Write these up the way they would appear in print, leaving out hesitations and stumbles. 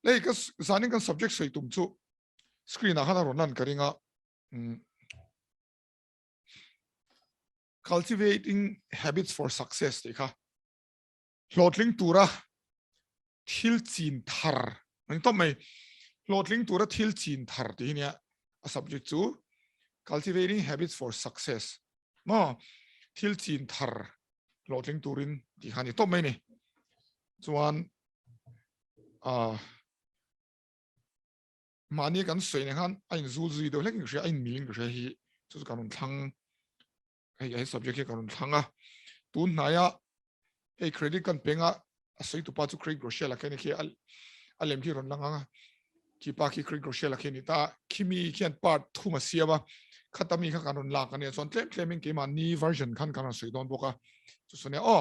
lấy cái giải những cái subject soi tụm chú screen à khá là nan cái nga cultivating habits for success đấy kha lotling tura thil chin thar anh tóm mày lotling tura thil chin thar thì nhá a subject chú cultivating habits for success mà thil chin thar lotling turin thì khá nhỉ tóm mày này chuan mà ní cái soi này han anh du duy đâu lấy cái gì anh miếng cái gì chú cái nó thăng hay subject cái nó thăng à tuần này à hay credit kan penga soi tu pa chu credit grocery la kene ki alem ki ron langa ki pa ki credit grocery la kene ta kimi kian part thu ma sia ba khatami kha kanon la kan ne chon claiming ke ma ni version khan kan soi don boka chu sone o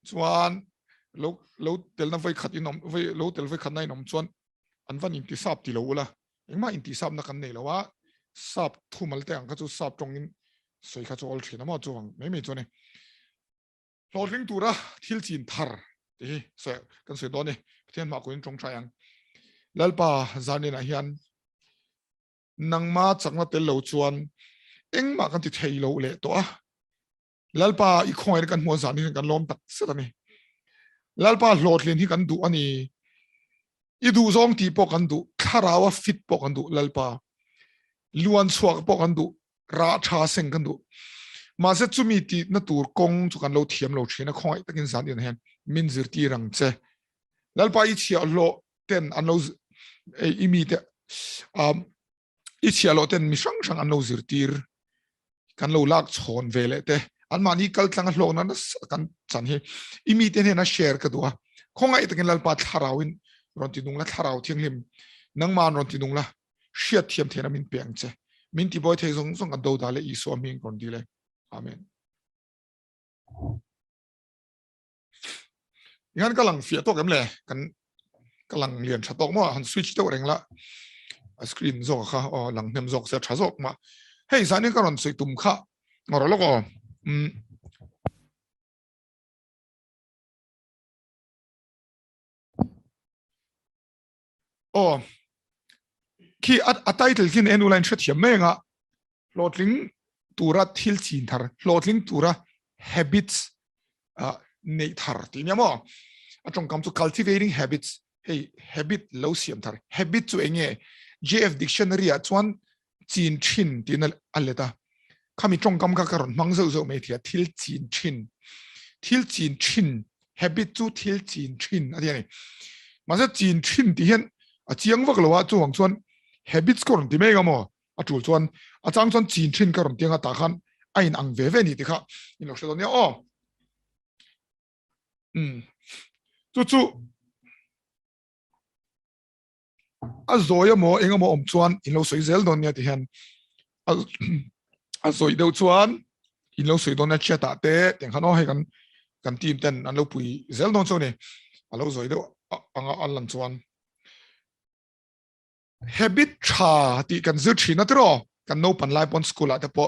chuan lo tel na vai khat inom vai lo tel vai khat nai nom chuan an van intisab ti lo la engma intisab na kan nei lo wa sap thu mal te ang kha chu sap tongin soi kha chu ol thina ma chuang me chu ne lotling tura thil chin thar thì sẽ cần sửa đó này thiên mạo quyền trong trái lalpa zani na hian nang ma changna tel lo chuan eng ma kan ti thei lo le to lalpa I khoi kan mo zani kan lom tak se ni lalpa lotlin hi kan du ani I du zong ti po kan du kharawa fit po kan du lalpa luan chuak po kan du ra tha seng kan du mà sẽ chú mi ti na tur kong chu kan lo thiam lo thina khoi takin zan in hen min zir ti rang che lalpa I chia lo ten an lo I mi te I chia lo ten mi sang sang an lo zir tir kan lo lak chon vele te an ma ni kal tlang lo na kan chan hi I mi te na share ka duwa khongai takin lalpa tharawin ron ti dung la tharaw thiang lim nang man ron ti dung la shiat thiam thena min peng che min ti boy thei zong zong kan do da le I so min kon di le amenงั้นกำลังเฟียตกกันเลยกันกำลังเรียนชัดตกมั่วหันสวิตช์ตัวเองละสกรีนจอกค่ะอ๋อหลังเทมจอกเสียชัดจอกมาเฮ้ยสายนี้ก็รันสวยตุ่มค่ะอ๋อแล้วก็อ๋อที่อัตไตเติลที่เอ็นดูไลน์ชัดเฉียบไม่งะโหลดลิงตัวรัดทิลจีนทาร์โหลดลิงตัวรัด habits ในทาร์ที่เนี่ยมั้งจงคำว่า cultivating habits เฮ้ย habit เราเสียมทาร์ habit ตัวเองเนี่ย JF dictionary อ่ะชวนจีนชินที่นั่นอะไรต่างข้ามีจงคำการมังเจ้าไม่ที่ทิลจีนชิน habit ตัวทิลจีนชินอะไรนี่มาจากจีนชินที่เห็นเจียงวักเราว่าตัวของชวน habits ก็รู้ที่ไม่ก็มั้งจู่ชวนจังชวนจีนชินก็รู้ที่งาตาขันไอ้นังเวนี่ที่ข้านี่เราเชื่อตรงนี้อ๋อจู่zoya mo enga mo chuan in lo soi zel don nia ti hian zoi deuh chuan in lo soi don na chata te teng khano he kan team ten an lo pui zel don chu ni a lo zoi deuh anga an lan chuan habit tha ti kan zir thina tro kan no pan lai pon school at po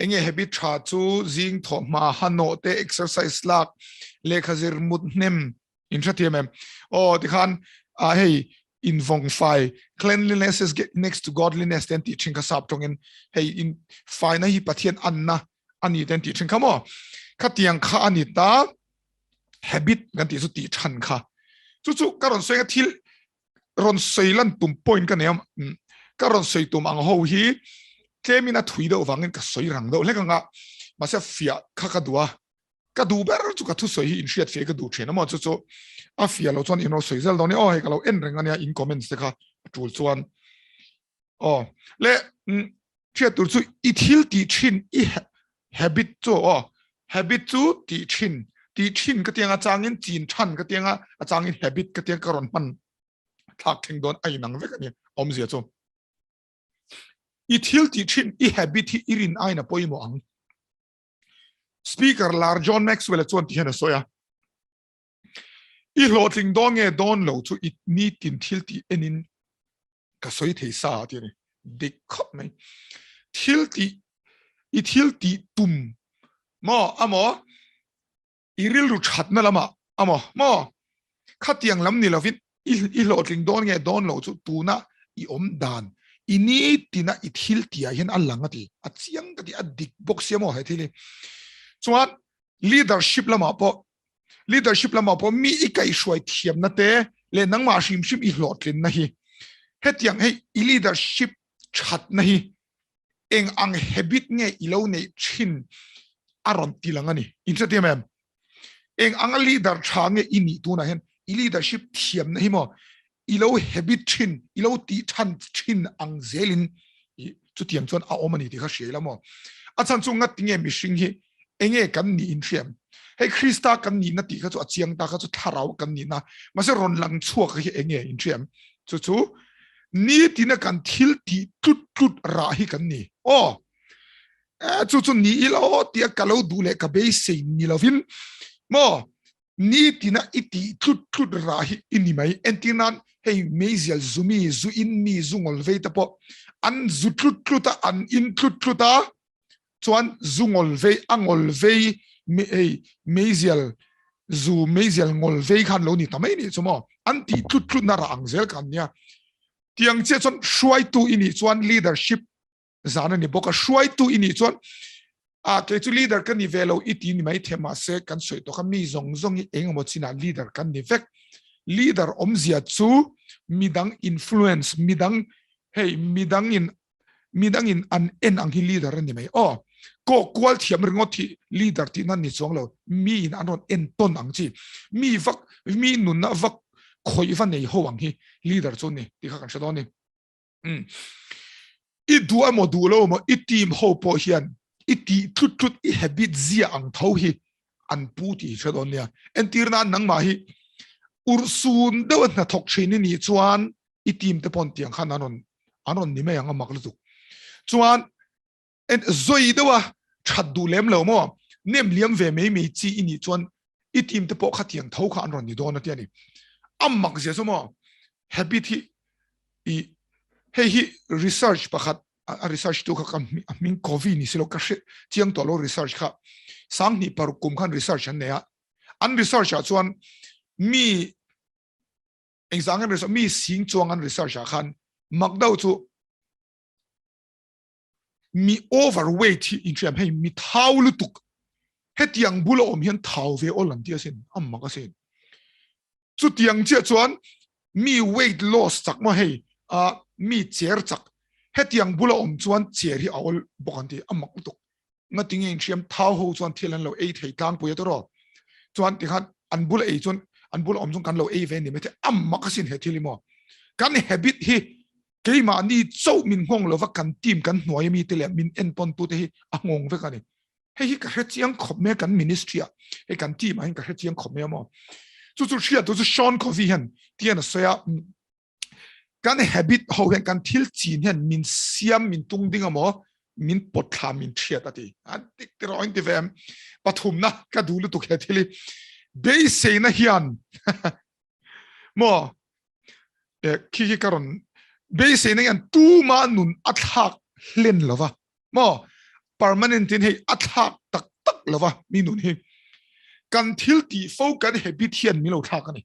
enge habit tha chu jing tho ma hano te exercise lak lekhazir mut nem in thathiam o ti khan hey in vong fai cleanliness is get next to godliness then teaching ka sap tong in hey in fai na hi pathian anna ani then teaching ka mo khatiang kha ani ta habit gan ti su ti than kha chu karon soinga thil ron soilan tum point ka neam karon soi tum ang ho hi klemina thui do wangin ka soi rang do le ka nga ma se fia kha ka duwa ka du ber chu ka thu soi hi in shiat fe ka du thena mo chu a fia lo chuan in ro soi zel do ni o he ka lo en reng ania in comments te kha tul chuan o le chia tur chu I thil ti thin I habit chu o habit chu ti thin ka tianga changin chin than ka tianga changin habit ka tiang karon pan thak thing don ai nang ve ka ni om zia chu I thil ti thin I habit hi irin aina poimo ang speaker lar John Maxwell chuan ti hena soya I lotling dong e don lo chu it ni tin thil ti enin ka soi thei sa ti ni dik khop mai thil ti tum mo amo iril ru that na lama amo mo khatiang lam ni lovin i lo tling don nge don lo chu tu na i dan ini tina i thil tia hian alanga ti a chiang ka ti a dik box siamo he thili chuan leadership lama po mi i kai shwai thiam na te le nangma shim i hlotlin na hi hetiang hei i leadership chat na hi eng ang habit nge ilo nei chin aron tilangani inchati mem eng ang leader change ini tu na hen i leadership thiam na hi mo ilo habit chin ilo ti than chin ang zelin chu tiang chuan a omani ti kha shela mo a chan chu ngat tinge mi hring hi enge kan ni in thiam hei krista kan ni na ti kha chu a chiang ta kha chu tharau kan ni na ma se ron lang chuak hi enge in thiam chu ni tina kan thil ti tut ra hi kan ni chu ni ilo tia kalo du le ka be se ni lovin mo ni tina iti tut ra hi ini mai entinan hei mezial zumi zu in mi zungol ve ta po an zu tluta an in tluta chuan zungol ve angol ve mezial ngol ve khan lo ni tamai ni chumo anti tlut na ra angzel kan nia tiang che chon shwai tu ini chuan leadership zana ni boka shwai tu ini chuan ke chu leader kan ni velo iti ni mai thema se kan soi to khami zong i engmo china leader kan ni vek leader omzia chu midang influence midang in an en ang hi leader ni mai ko kwal thiam ringot thi leader ti nan ni chong lo mi in anon en ton ang chi mi nun na vak khoi van nei ho ang hi leader chu ni ti kha kan shadon ni i duwa mo du lo mo i team ho po hian i ti tut i habit zia ang tho hi an pu ti shadon nia en tirna nang ma hi ursun de na thok chhin ni chuan i team te pon tiang khan anon ni me yang mak lu chuan en zoi de wa that du lem lo mo nem liam ve me chi ini chuan i team te po kha tiang tho kha anon ni don na ti ani ammak je so mo habit hi hi research pakhat a research tu kha min covid ni silo ka chiang to lo research kha sang ni par kum khan research an ne an research a chuan mi exam an research mi sing chuang an research a khan makdau chu mi overweight in tram hei mi thau lu tuk hetiang bulo om hian thau ve olam tia sin amma ka sin chu tiang che chuan mi weight loss chak ma hei mi cher chak hetiang bulo om chuan cher hi awol bokanti amma tuk ngating in tram thau ho chuan thilan lo ei thei tlang puya to ro chuan ti khan an bul ei chuan an bul om chung kan lo ei ve ni me te amma ka sin he thilimo kan habit hi keima ni chau min ngong lo va kan team kan hnuai mi te le min en pon tu te hi angong ve kan ni hei ka he chiang khop me kan ministry a he kan team a ka he chiang khop me mo chu chia tu chu Sean Covey han tian soya kan habit ho hen kan thil chin hen min siam min tung ding amo min potha min thia ta ti an tik te roin te vem pathum na ka dulu tu khe thili be se na hian mo ki karon be se na yan tu ma nun athak len lova mo permanent in he athak tak lova mi nun he kan thil ti fo kan habit hian mi lo thak ani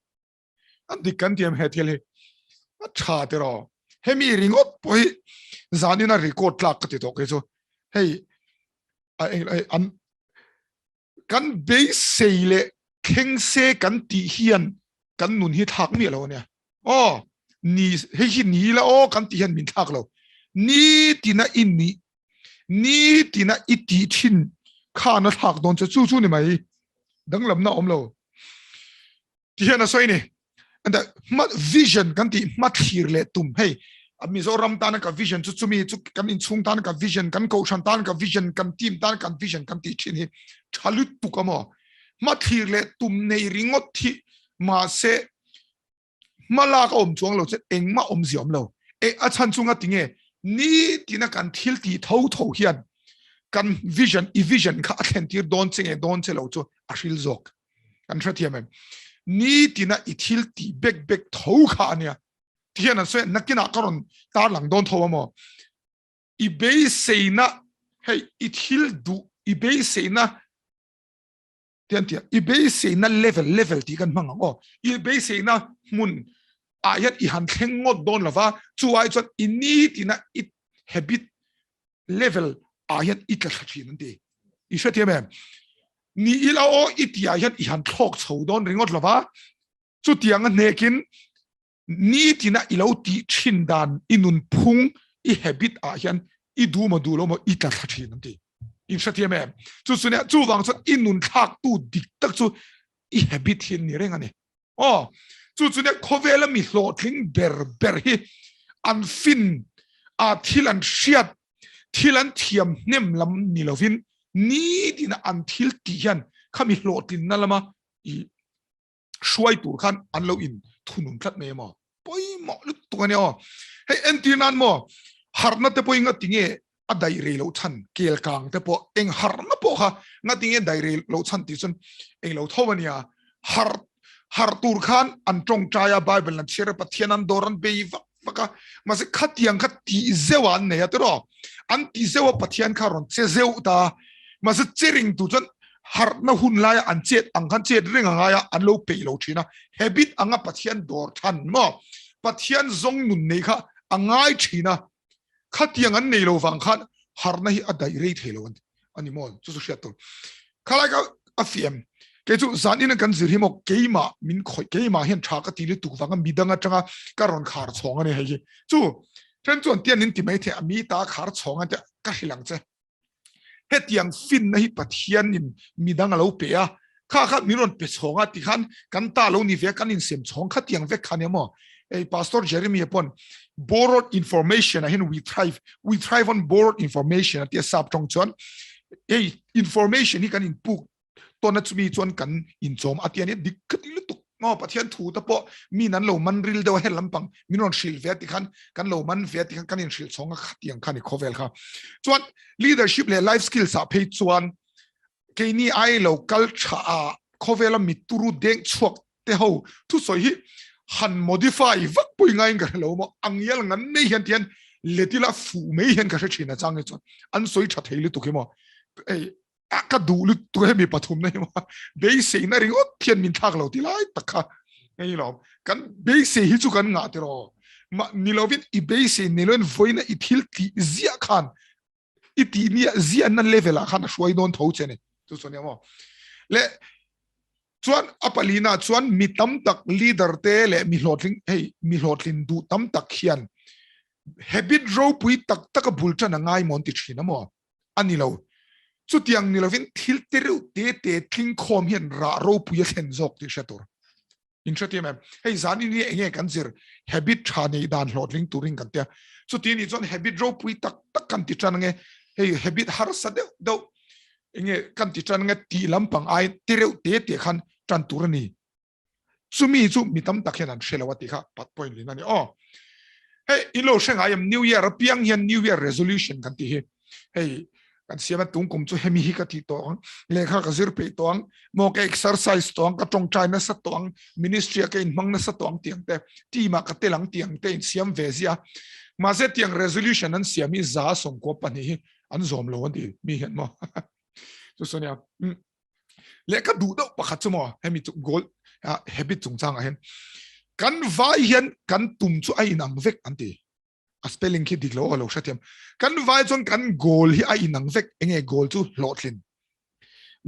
an dik kan tiam he thil he tha te ro hemi ringot poi zanina record tlak ka ti to ke so hey an kan be seile kheng se kan ti hian kan nun hi thak mi lo ne ni he hi ni la kan ti hian min thak lo ni tina in ni tina iti thin kha na thak don chu ni mai danglam na om lo ti hian a soi ni and mat vision kan ti mat hir le tum hey Mizoram tan ka vision chu mi chu kan in chung tan ka vision kan ko shan tan ka vision kan team tan kan vision kan ti chin hi chalut tu ka mo ma thir le tum nei ringot thi ma se mala ka om chuang lo che eng ma om ziom lo a chan chunga tinge ni tina kan thil ti tho hian kan vision kha athen tir don che lo chu a ril zok kan thra thiam ni tina i thil ti bek tho kha ania tiana se nakina karon tar lang don tho mo i be seina hey it hil du i be seina tian tia i be seina level ti kan manga i be seina mun hian I han thleng ngot don lova chuai chuan ini tina it habit level hian it la thin an ti I hre thiam em ni ila o itia hian I han thlok chho don ringot lova chu tiang a nekin ni tina ilo ti thin dan inun phung I habit hian I du ma du lo mo it la thin an ti in hre thiam em chu sunia chu wang chuan inun thak tu dik tak chu I habit hin ni reng ani chu chunia khovela mi hlo thling ber hi an fin a thilan hriat thilan thiam nem lam ni lovin ni dina an thil ti hian khami hlo tin na lama I shwai tur khan an lo in thunun thlat me mo poi mo lut tu ani hei entinan mo harna te poi nga tinge a dai re lo chan kel kang te po eng harna po kha nga tinge dai re lo chan ti chun eng lo thawania har tur khan an tong chaya bible na chere pathian an doran be vaka mas khatiang khati zewan ne atro an ti zewa pathian kharon che zeu ta mas chering tu chon har na hun la an chet ang khan chet ring anga ya an lo pe lo thina habit anga pathian dor than mo pathian zong nun nei kha angai thina khatiang an nei lo wang khan har na hi adai re thelo ani mo chu chu hriat to khala ka afiem ke chu zan in kan zir hi mo keima min khoi keima hian tha ka ti le tu wanga midanga tanga karon khar chhong ani hei chu chen chuan tian in ti mai the ami ta khar chhong ate ka hilang che hetiang fin na hi pathian in midanga lo pe a kha miron pe chhonga ti khan kan ta lo ni ve kan in sem chhong kha tiang ve khan emo pastor Jeremy upon borrowed information and we thrive on borrowed information at the sub tong chuan information hi kan in puk to na chumi chuan kan in chom atian ni dikkat lu tuk ngo pathian thu ta po mi nan lo man ril de he lampang minon shil ve ti khan kan lo man ve ti khan kan in shil chonga khatiang khan khovel kha chuan leadership le life skills a phe chuan ke ni ai lo culture a khovela mituru deng chuak te ho thu so hi han modify vak pui ngai ngar lo mo angyal ngan nei hian tian letila fu mei hian ka china chang chuan an soi tha theili tu ke mo ka du lu tu he mi pathum nei mo be se na ring ot thian min thak lo ti lai takha ei lo kan be se hi chu kan nga te ro ma ni lovin I be se ni len voina I thil ti zia khan I ti ni zia na level a khan shwai don tho chene tu sonia mo le chuan apalina chuan mi tam tak leader te le mi hlotlin du tam tak hian habit ro pui tak tak bul chana ngai mon ti thina mo ani lo chu tiang ni lovin thil teru te tling khom hian ra ro pui hen jok ti shator in shati mem hei zani ni enge kan zir habit thani dan hlotling turing kan te chu ti ni chon habit ro pui tak kan ti chan nge hei habit har sa do enge kan ti chan nge ti lampang ai teru te khan tran turani chumi chu mitam takhian shelawati kha pat point linani hey ilo sheng I am new year piang hian new year resolution kan ti hey kan siama tung kum chu hemi hi ka ti to lekha ka zir pe tong mo ka exercise tong ka tong china sa tong ministry ka in mang na sa tong tiang te ti ma ka telang tiang te siam vezia ma se tiang resolution an siami za song ko pani an zom lo di mi hen mo chu sonia le ka du do pakhat chu mo hemi chu goal habit chung chang a hen kan vai hian kan tum chu ai nang vek anti a spelling ki diklo lo shatiam kan vai chon kan goal hi ai nang vek enge goal chu hlotlin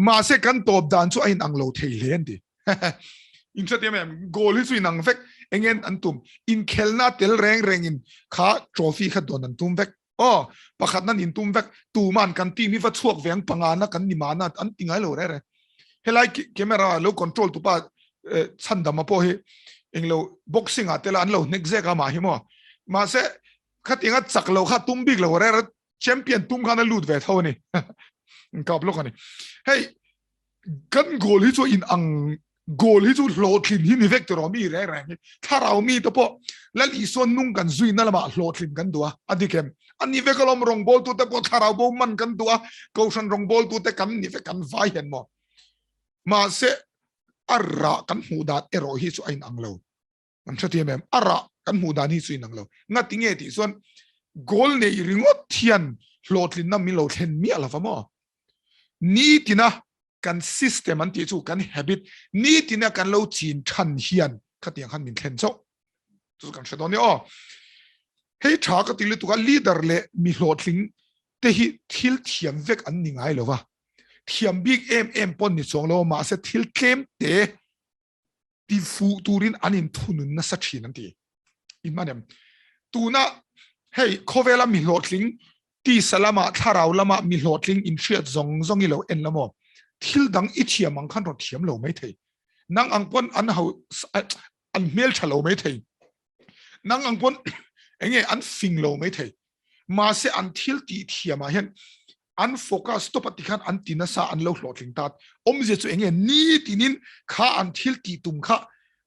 ma se kan top dan chu ai nang lo thei len di in shatiam goal hi chu nang vek engen antum in khelna tel reng in kha trophy kha don an tum vek pakhat nan in tum vek tu man kan ti mi va chuak veng pangana kan ni mana an tingai lo re helai camera lo control tu pa chandama po hi englo boxing atela an lo nek zeka ma hi mo ma se khatinga chaklo kha tum big lo re champion tum khana lut ve thoni kap lo khani hey kan goal hi chu in ang goal hi chu hlotlin hi ni vector mi re tharau mi to po lal ison nung kan zui na lama hlotlin kan dua adikem ani vekalom rong bol tu te po tharau bo man kan dua kausan rong bol tu te kan ni ve kan vai hen mo ma se arra kan hudat ero hi chu ain anglo an thati mem arra kan hudan hi chu in anglo nga tinge ti son goal ne ringot thian hlotlin na mi lo thlen mi ala fa mo ni tina kan system an ti chu kan habit ni tina kan lo chin than hian khatiang han min thlen cho chu kan thadon ni o hei tha ka til tu ka leader le mi hlotling te hi thil thiam vek an ni ngai lova thiam big em pon ni chong lo ma se thil tlem te ti fu turin anin thunun na sa thin an ti in manem tuna hei khovela mi hlotling ti salama tharau lama mi hlotling in thiat zong i lo en lamo thil dang i thiam ang khan ro thiam lo mai thei nang ang pon an ho an mel thalo mai thei nang ang pon enge an fing lo mai thei ma se an thil ti thiama hen an focus to patikhan an tinasa an lo hlotling tat omje chu enge ni tinin kha an thil ti tum kha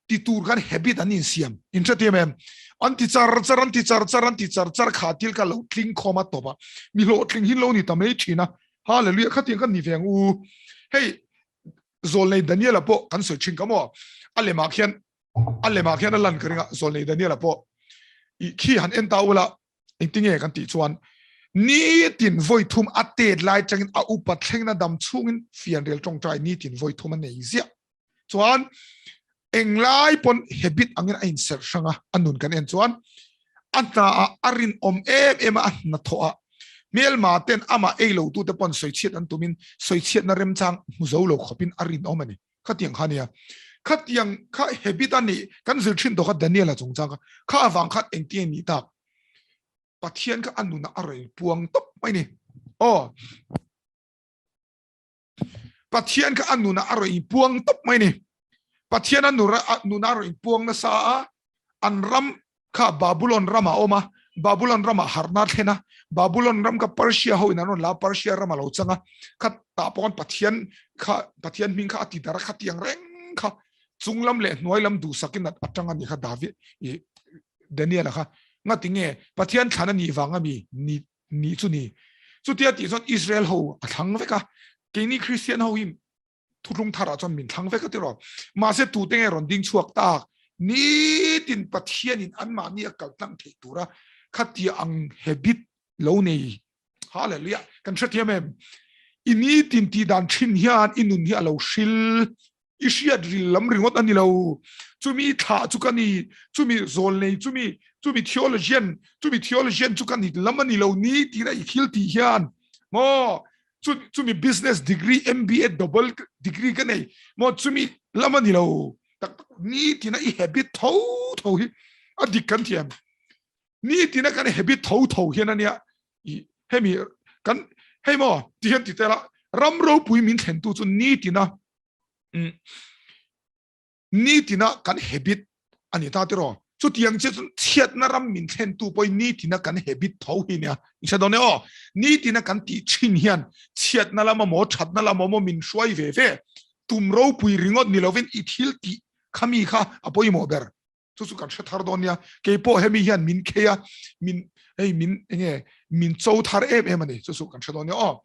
ti tur kan habit an in siam intratem an ti char kha til ka lo tling khoma toba mi lo tling hin lo ni tamei thina hallelujah khatin kan ni veng u hey zol nei daniela po kan so ching kamo ale ma khian lan kringa zol nei daniela po i khi han en taula intinge kan ti chuan ni tin voi thum atet lai changin a upa thlengna dam chungin fian rel tong trai ni tin voi thum nei zia chuan englai pon habit angin a in ser sanga anun kan en chuan anta arin em na thoa mel ma ten ama eilo tu te pon soi chiat an tumin soi chiat na rem chang muzo lo khopin arin omani khatiang khania khatiang kha habit ani kan zil thin to kha daniela chung chang kha awang khat engti ni ta pathian ka anuna aroi puang top mai ni pathian ka anuna aroi puang top mai ni pathian anuna aroi puang na sa anram kha babylon rama oma babylon rama harna thena babylon ram ka persia ho ina no la persia rama lo changa khat ta pon pathian ming kha ati dar khatiang reng kha chunglam le noilam du sakin atanga ni kha david i daniel kha nga tinge pathian thana ni wanga mi ni chu ni chu tia ti zon israel ho athang veka keni christian ho him thulung thara chon min thang veka ti ro ma se tu tenge ron ding chuak ta ni tin pathian in an ma ni akal tang thei tura khati ang habit lo nei hallelujah kan thia mem ini tin ti dan thin hian inun hi alo shil isia dril lam ringot ani lo chumi tha chukani chumi zol nei chumi theologian chukani lamani lo ni tira ikhil ti hian mo chumi business degree MBA double degree ka nei mo chumi lamani lo tak ni tina I habit tho hi adik kan thiam ni tina kan habit tho hian ania I hemi kan hemo ti hian ti tela ramro pui min thlen tu chu ni tina kan habit ani ta tiro chu tiang che chiat na ram min thlen tu poi ni tina kan habit tho hi nia isa done ni tina kan ti chin hian chiat na lama mo that na lama mo min shwai ve tum ro pui ringot ni lovin I thil ti khami kha apoi mo ber chu kan thar donia ke po hemi hian min kheya min chou thar em ani chu kan donia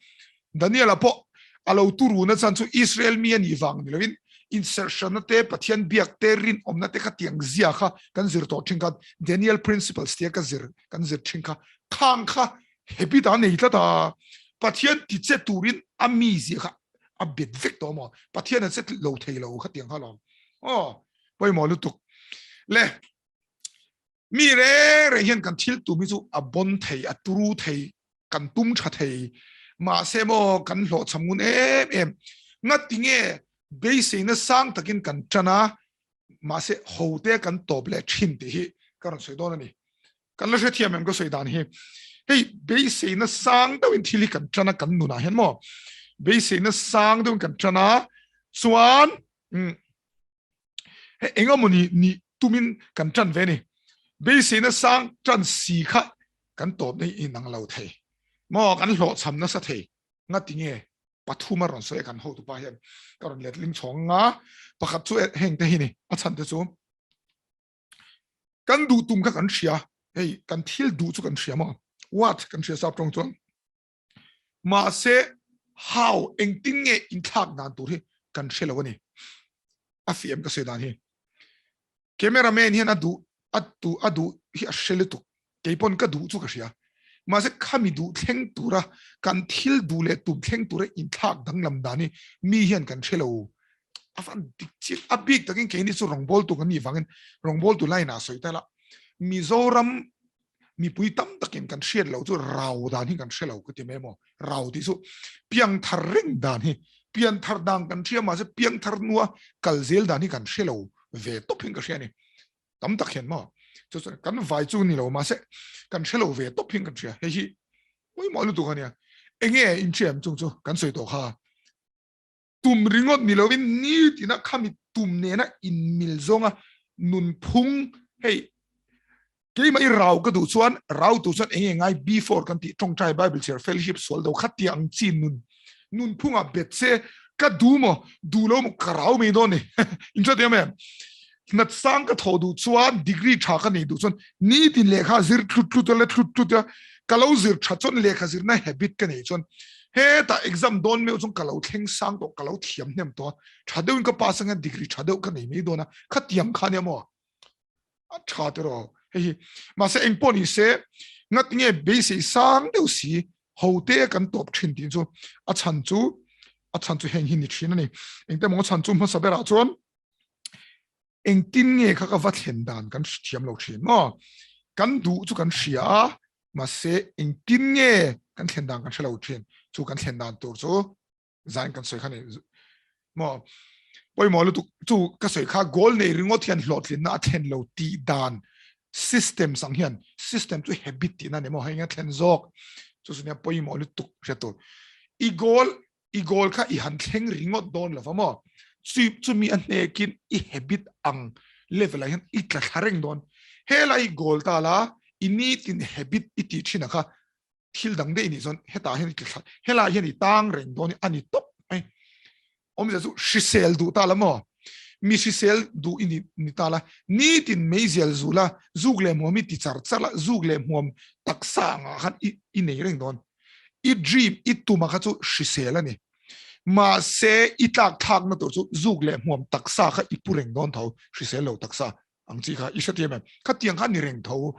daniela po alo turu na chan chu israel mi ani wang ni lovin insertion na te pathian biak te rin omna te khatiang zia kha kan zir to thingka daniel principles te ka zir kan zir thingka khang kha happy da nei ta pathian ti che turin ami zia kha a bit vek to mo pathian na set lo thei lo khatiang kha lo poi mo lu tuk le mi re hian kan thil tu mi chu a bon thei a turu thei kan tum tha thei ma se mo kan hlo chamun em nga tinge base na sang takin kan chana ma se hote kan toble thin ti hi karon soi don ani kan la thiam em ko soi dan hi hey base na sang dawin thili kan chana kan nu na hen mo base na sang dawin kan chana chuan engamoni ni tumin kan chan ve ni base na sang chan si kha kan top nei inang lo thei mo kan hlo cham na sa thei nga tinge pathuma ron soi kan ho tu pa hian karon letling chonga pakhat chu heng te hi ni a chan te chu kan du tum ka kan thia hey kan thil du chu kan thia ma what kan thia sa prong chuan ma se how engting nge in thak na tu hi kan thela wani a fiem ka se dan hi cameraman hian adu hi a sheletu keipon ka du chu ka thia ma se khami du thleng tura kan thil du le tu thleng tura in thak dang lam dani mi hian kan thelo afan dikchit abik takin ke ni chu rongbol tu kan ni wangin rongbol tu laina soitala Mizoram mi pui tam takin kan share lo chu rau dan hi kan share lo cái memo rau ti su piang thar ring dan hi piang thar dang kan thia ma se piang thar nuwa kalzel dan hi kan share lo ve top hin ka share ni tam tak hen mo chu kan vai chu ni lo ma se kan share lo ve top hin kan share he hi oi mo lu tu kan ya enge in chem chung chu kan soi to kha tum ringot ni lo win ni ti na khami tum ne na in mil zonga nun phung hey cái mà rau cái đủ xuân rau đủ xuân anh ngay before cái tí trong trái Bible share fellowship sol đầu khát tiếng chín nun phung à bết xe cái đủ lâu mà rau mấy đó này in cho thấy không nát sang cái thầu đủ xuân degree chả cái này đủ xuân ní tin lệ khá zir tlut cái lâu zir chả xuân lệ khá zir na habit cái này xuân he ta exam don meu xuân cái lâu theng sang đó cái lâu thiam nem đó chả đâu cái pass cái degree chả đâu cái này mấy đó na khát tiếng khá nem mà chả đâu mà sẽ anh bọn sẽ ngắt nghe basic sang đâu xí hậu thế cần top trên tin cho chăn chú hành hình trên này anh ta muốn chăn chú mà sao bây giờ chọn anh tin nghe các vật hiện đàn cần tiêm lâu trên mà cần đủ chú cần xia mà sẽ anh tin nghe cần hiện đàn cần xia lâu trên chú cần hiện đàn tổ chú giải cần soi khăn này mà bây giờ lúc chú cái soi khá goal này riêng ở thiên lọt lên na thiên lâu ti đàn system sang hiền system tu habit na ne mo hay nga thlen zok chu sunya poi mo lu tuk reto igol kha I han thleng ringot don la famo chu mi an ne kin I habit ang level a hian I tla thareng don hela igol ta la ini tin habit iti thina kha thil dang de ni zon heta hian hela hian I tang reng don ani top ai om ja chu shisel du ta la mo Misisel du ini nitala ni tin mezial zula zugle momi ti charchala zugle mom taksa nga khan I nei reng don I dream I tuma kha chu shisel ani ma se I tak thak na to chu zugle mom taksa kha I pureng don tho shisel lo taksa angchi kha I shatia me kha tiang kha ni reng tho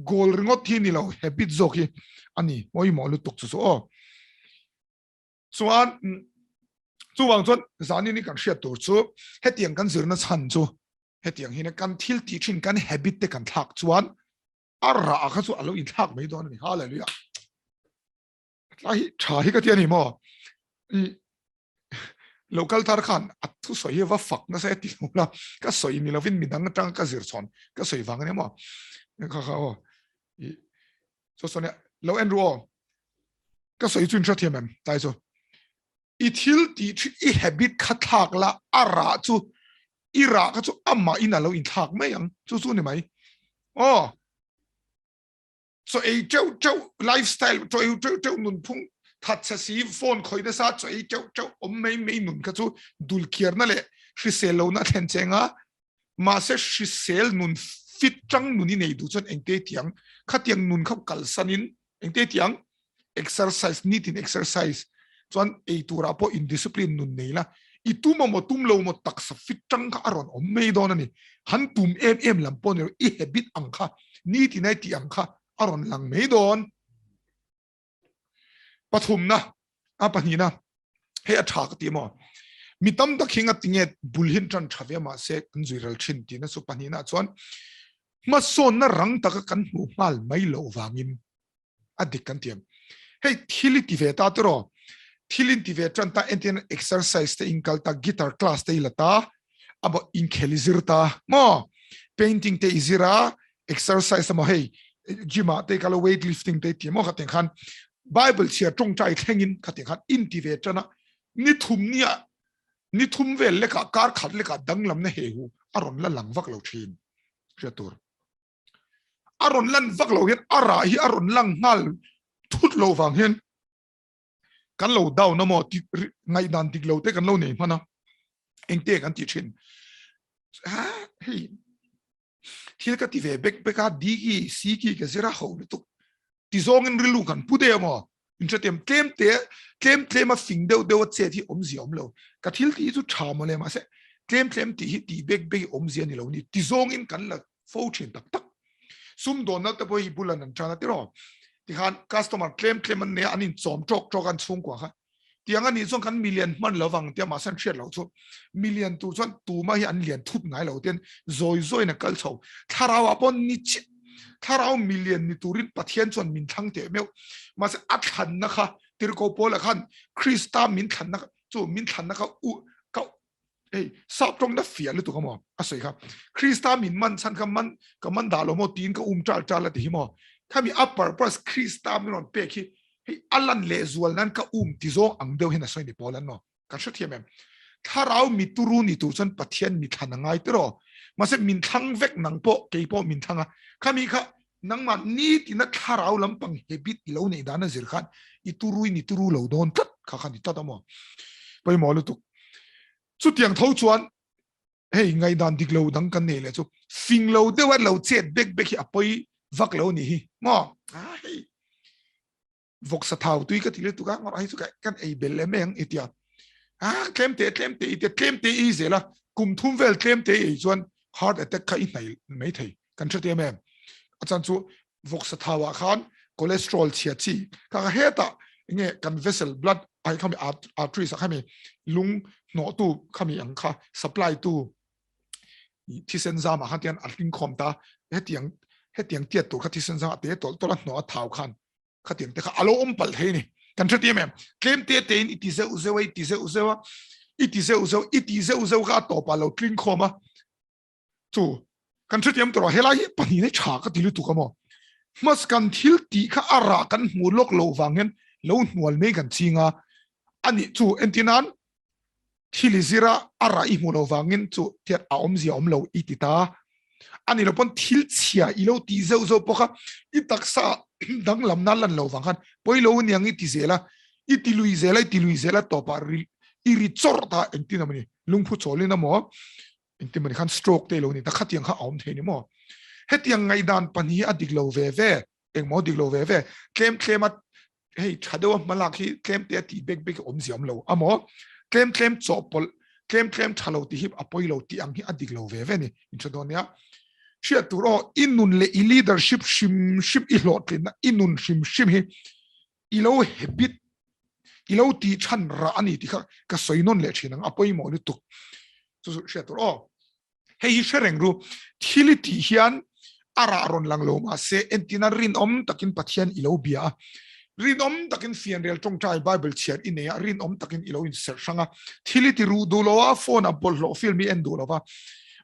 gol ringot thi ni lo habit zoki ani moi mo lu tuk chu so chuan chú vang chuan zani ni kan hriat tur chu hetiang kan zirna chan chu hetiang hina kan thil ti thin kan habit te kan thak chuan ara kha chu alo in thak mai don ni hallelujah lai tha hi ka tiani mo local thar khan athu soi wa fak na se ti la ka soi ni lovin midang tang ka zir chon ka soi wang ne mo kha o so ne lo en ro ka soi chun thia man tai so I thil ti I habit kha thak la ara chu ira ka chu amma ina lo in thak mai ang chu ni mai oh so ei chau lifestyle chau nun phung that sa si phone khoi da sa chau om mai nun ka chu dul kier na le shi sel lo na thlen chenga ma se shi sel nun fit chang nun nei du chon engte tiang kha tiang nun khap kal sanin engte tiang exercise need in exercise chuan ei tura po indiscipline nun nei la I tuma mo tum lo mo tak sa fit chang ka aron om mei don ani han tum em lam pon I habit ang kha ni ti nai ti ang kha aron lang mei don pathum na apanina he a thak ti mo mitam da khinga tinge bulhin tran thave ma se kunzuiral thin ti na su panina chuan ma son na rang ta ka kan mu mal mai lo wangin adik kan tiam hey thili ti ve ta tro thilin ti ve tran ta enten exercise te inkal ta guitar class te ilata abo in khelizir ta mo painting te izira exercise mo hey gym te kala weightlifting te ti mo khaten khan Bible chia trong chai thengin khaten khan in ti ve trana ni thum vel le ka kar khat le ka danglam na he hu aron la lang vak lo thin jatur aron lan vak lo hen ara hi aron lang ngal thut lo wang hen kan lo daw na mo ngai dan tik lo te kan lo nei mana engte kan ti thin hey thil ka ti ve bek ka digi siki ka zira ho tu ti zong in rilu kan pude mo inchatem claim a fing deu che thi om zi om lo ka thil ti chu tha mo le ma se claim ti hi ti bek om zi ani lo ni ti zong in kan la fo thin tak sum don na ta bo hi bulan an chana ti ro ti khan customer claim an ne anin chom chok an chung kwa kha tiang ani chong kan million man lawang tia ma san thiat lo chu million tu chon tu ma hi an lian thut ngai lo ten zoi na kal chho tharawa pon ni chi tharau million ni turin pathian chuan min thang te meu mas a than na kha tirko pola khan Krista min than na chu min than na ka u ka ei sap trong na fia lu tu ka mo a soi kha Krista min man san ka man da lo mo tin ka tal la ti mo kami upper plus Krista min on pe ki hei alan le zual nan ka ti zo ang deu hin a soi ni polan no ka shu thiam em tharau mi turu ni tu chan pathian mi than ngai te ro mase min thang vek nang po ke po min thanga kami kha nang ma ni ti na tharau lampang hebit lo nei dana zir khan ni turu lo don tat kha khan ta mo pai mo lu tu chu tiang thau chuan hei ngai dan dik lo dang kan ne le chu fing lo de wa lo chet bek hi apoi vak lo ni hi mo ai vok sa thau tui ka tile tu ka ngor ai chu kan ei bel emeng itia claim te itia claim te i zela kum thum vel claim te i chuan heart attack ka i nai mai thei kan thate em achan chu vok sa thawa khan cholesterol chia chi ka heta nge kan vessel blood ai khami arteries khami lung no tu khami ang kha supply tu thisen zama hatian alting khom ta hetiang tiat tu kha thisen zama te tol tola no thau khan khatiang te kha alo pal thei ni kan thate em claim te in itise uzewa ka to pa lo clean khoma chu kan thate em to hela hi pani ne cha ka tilu tu ka mo mas kan thil ti kha ara kan mulok lo wangen lo nual me kan chinga ani chu entinan thilizira ara I mulo wangin chu tiat aom zi om lo itita ani lo pon thil chia I lo ti zo poka I taksa dang lam na lan lo wangan poi lo niang I ti zela I ti luizela to pa I ri chor ta entina mani lungphu cholina mo entin mani khan stroke te lo ni ta khatiang kha aom the ni mo hetiang ngai dan pani adik lo ve eng mo dik lo ve claim at hey chado malak hi claim te ti bek om zi om lo amo claim chopol claim thalo ti hip apoi lo ti ang hi adik lo ve ni introdonia shia turo inun le I leadership ship I lot na inun shim hi ilo habit ilo ti chan ra ani ti ka soinon le chinang apoi mo ni tuk so shia turo hei shereng ru thiliti hian ara ron lang lo ma se entina rin om takin pathian ilo bia rin om takin fian real tong trai bible chiar ineya rin om takin ilo in ser sanga thiliti ru dulowa phone a bol lo film en dulowa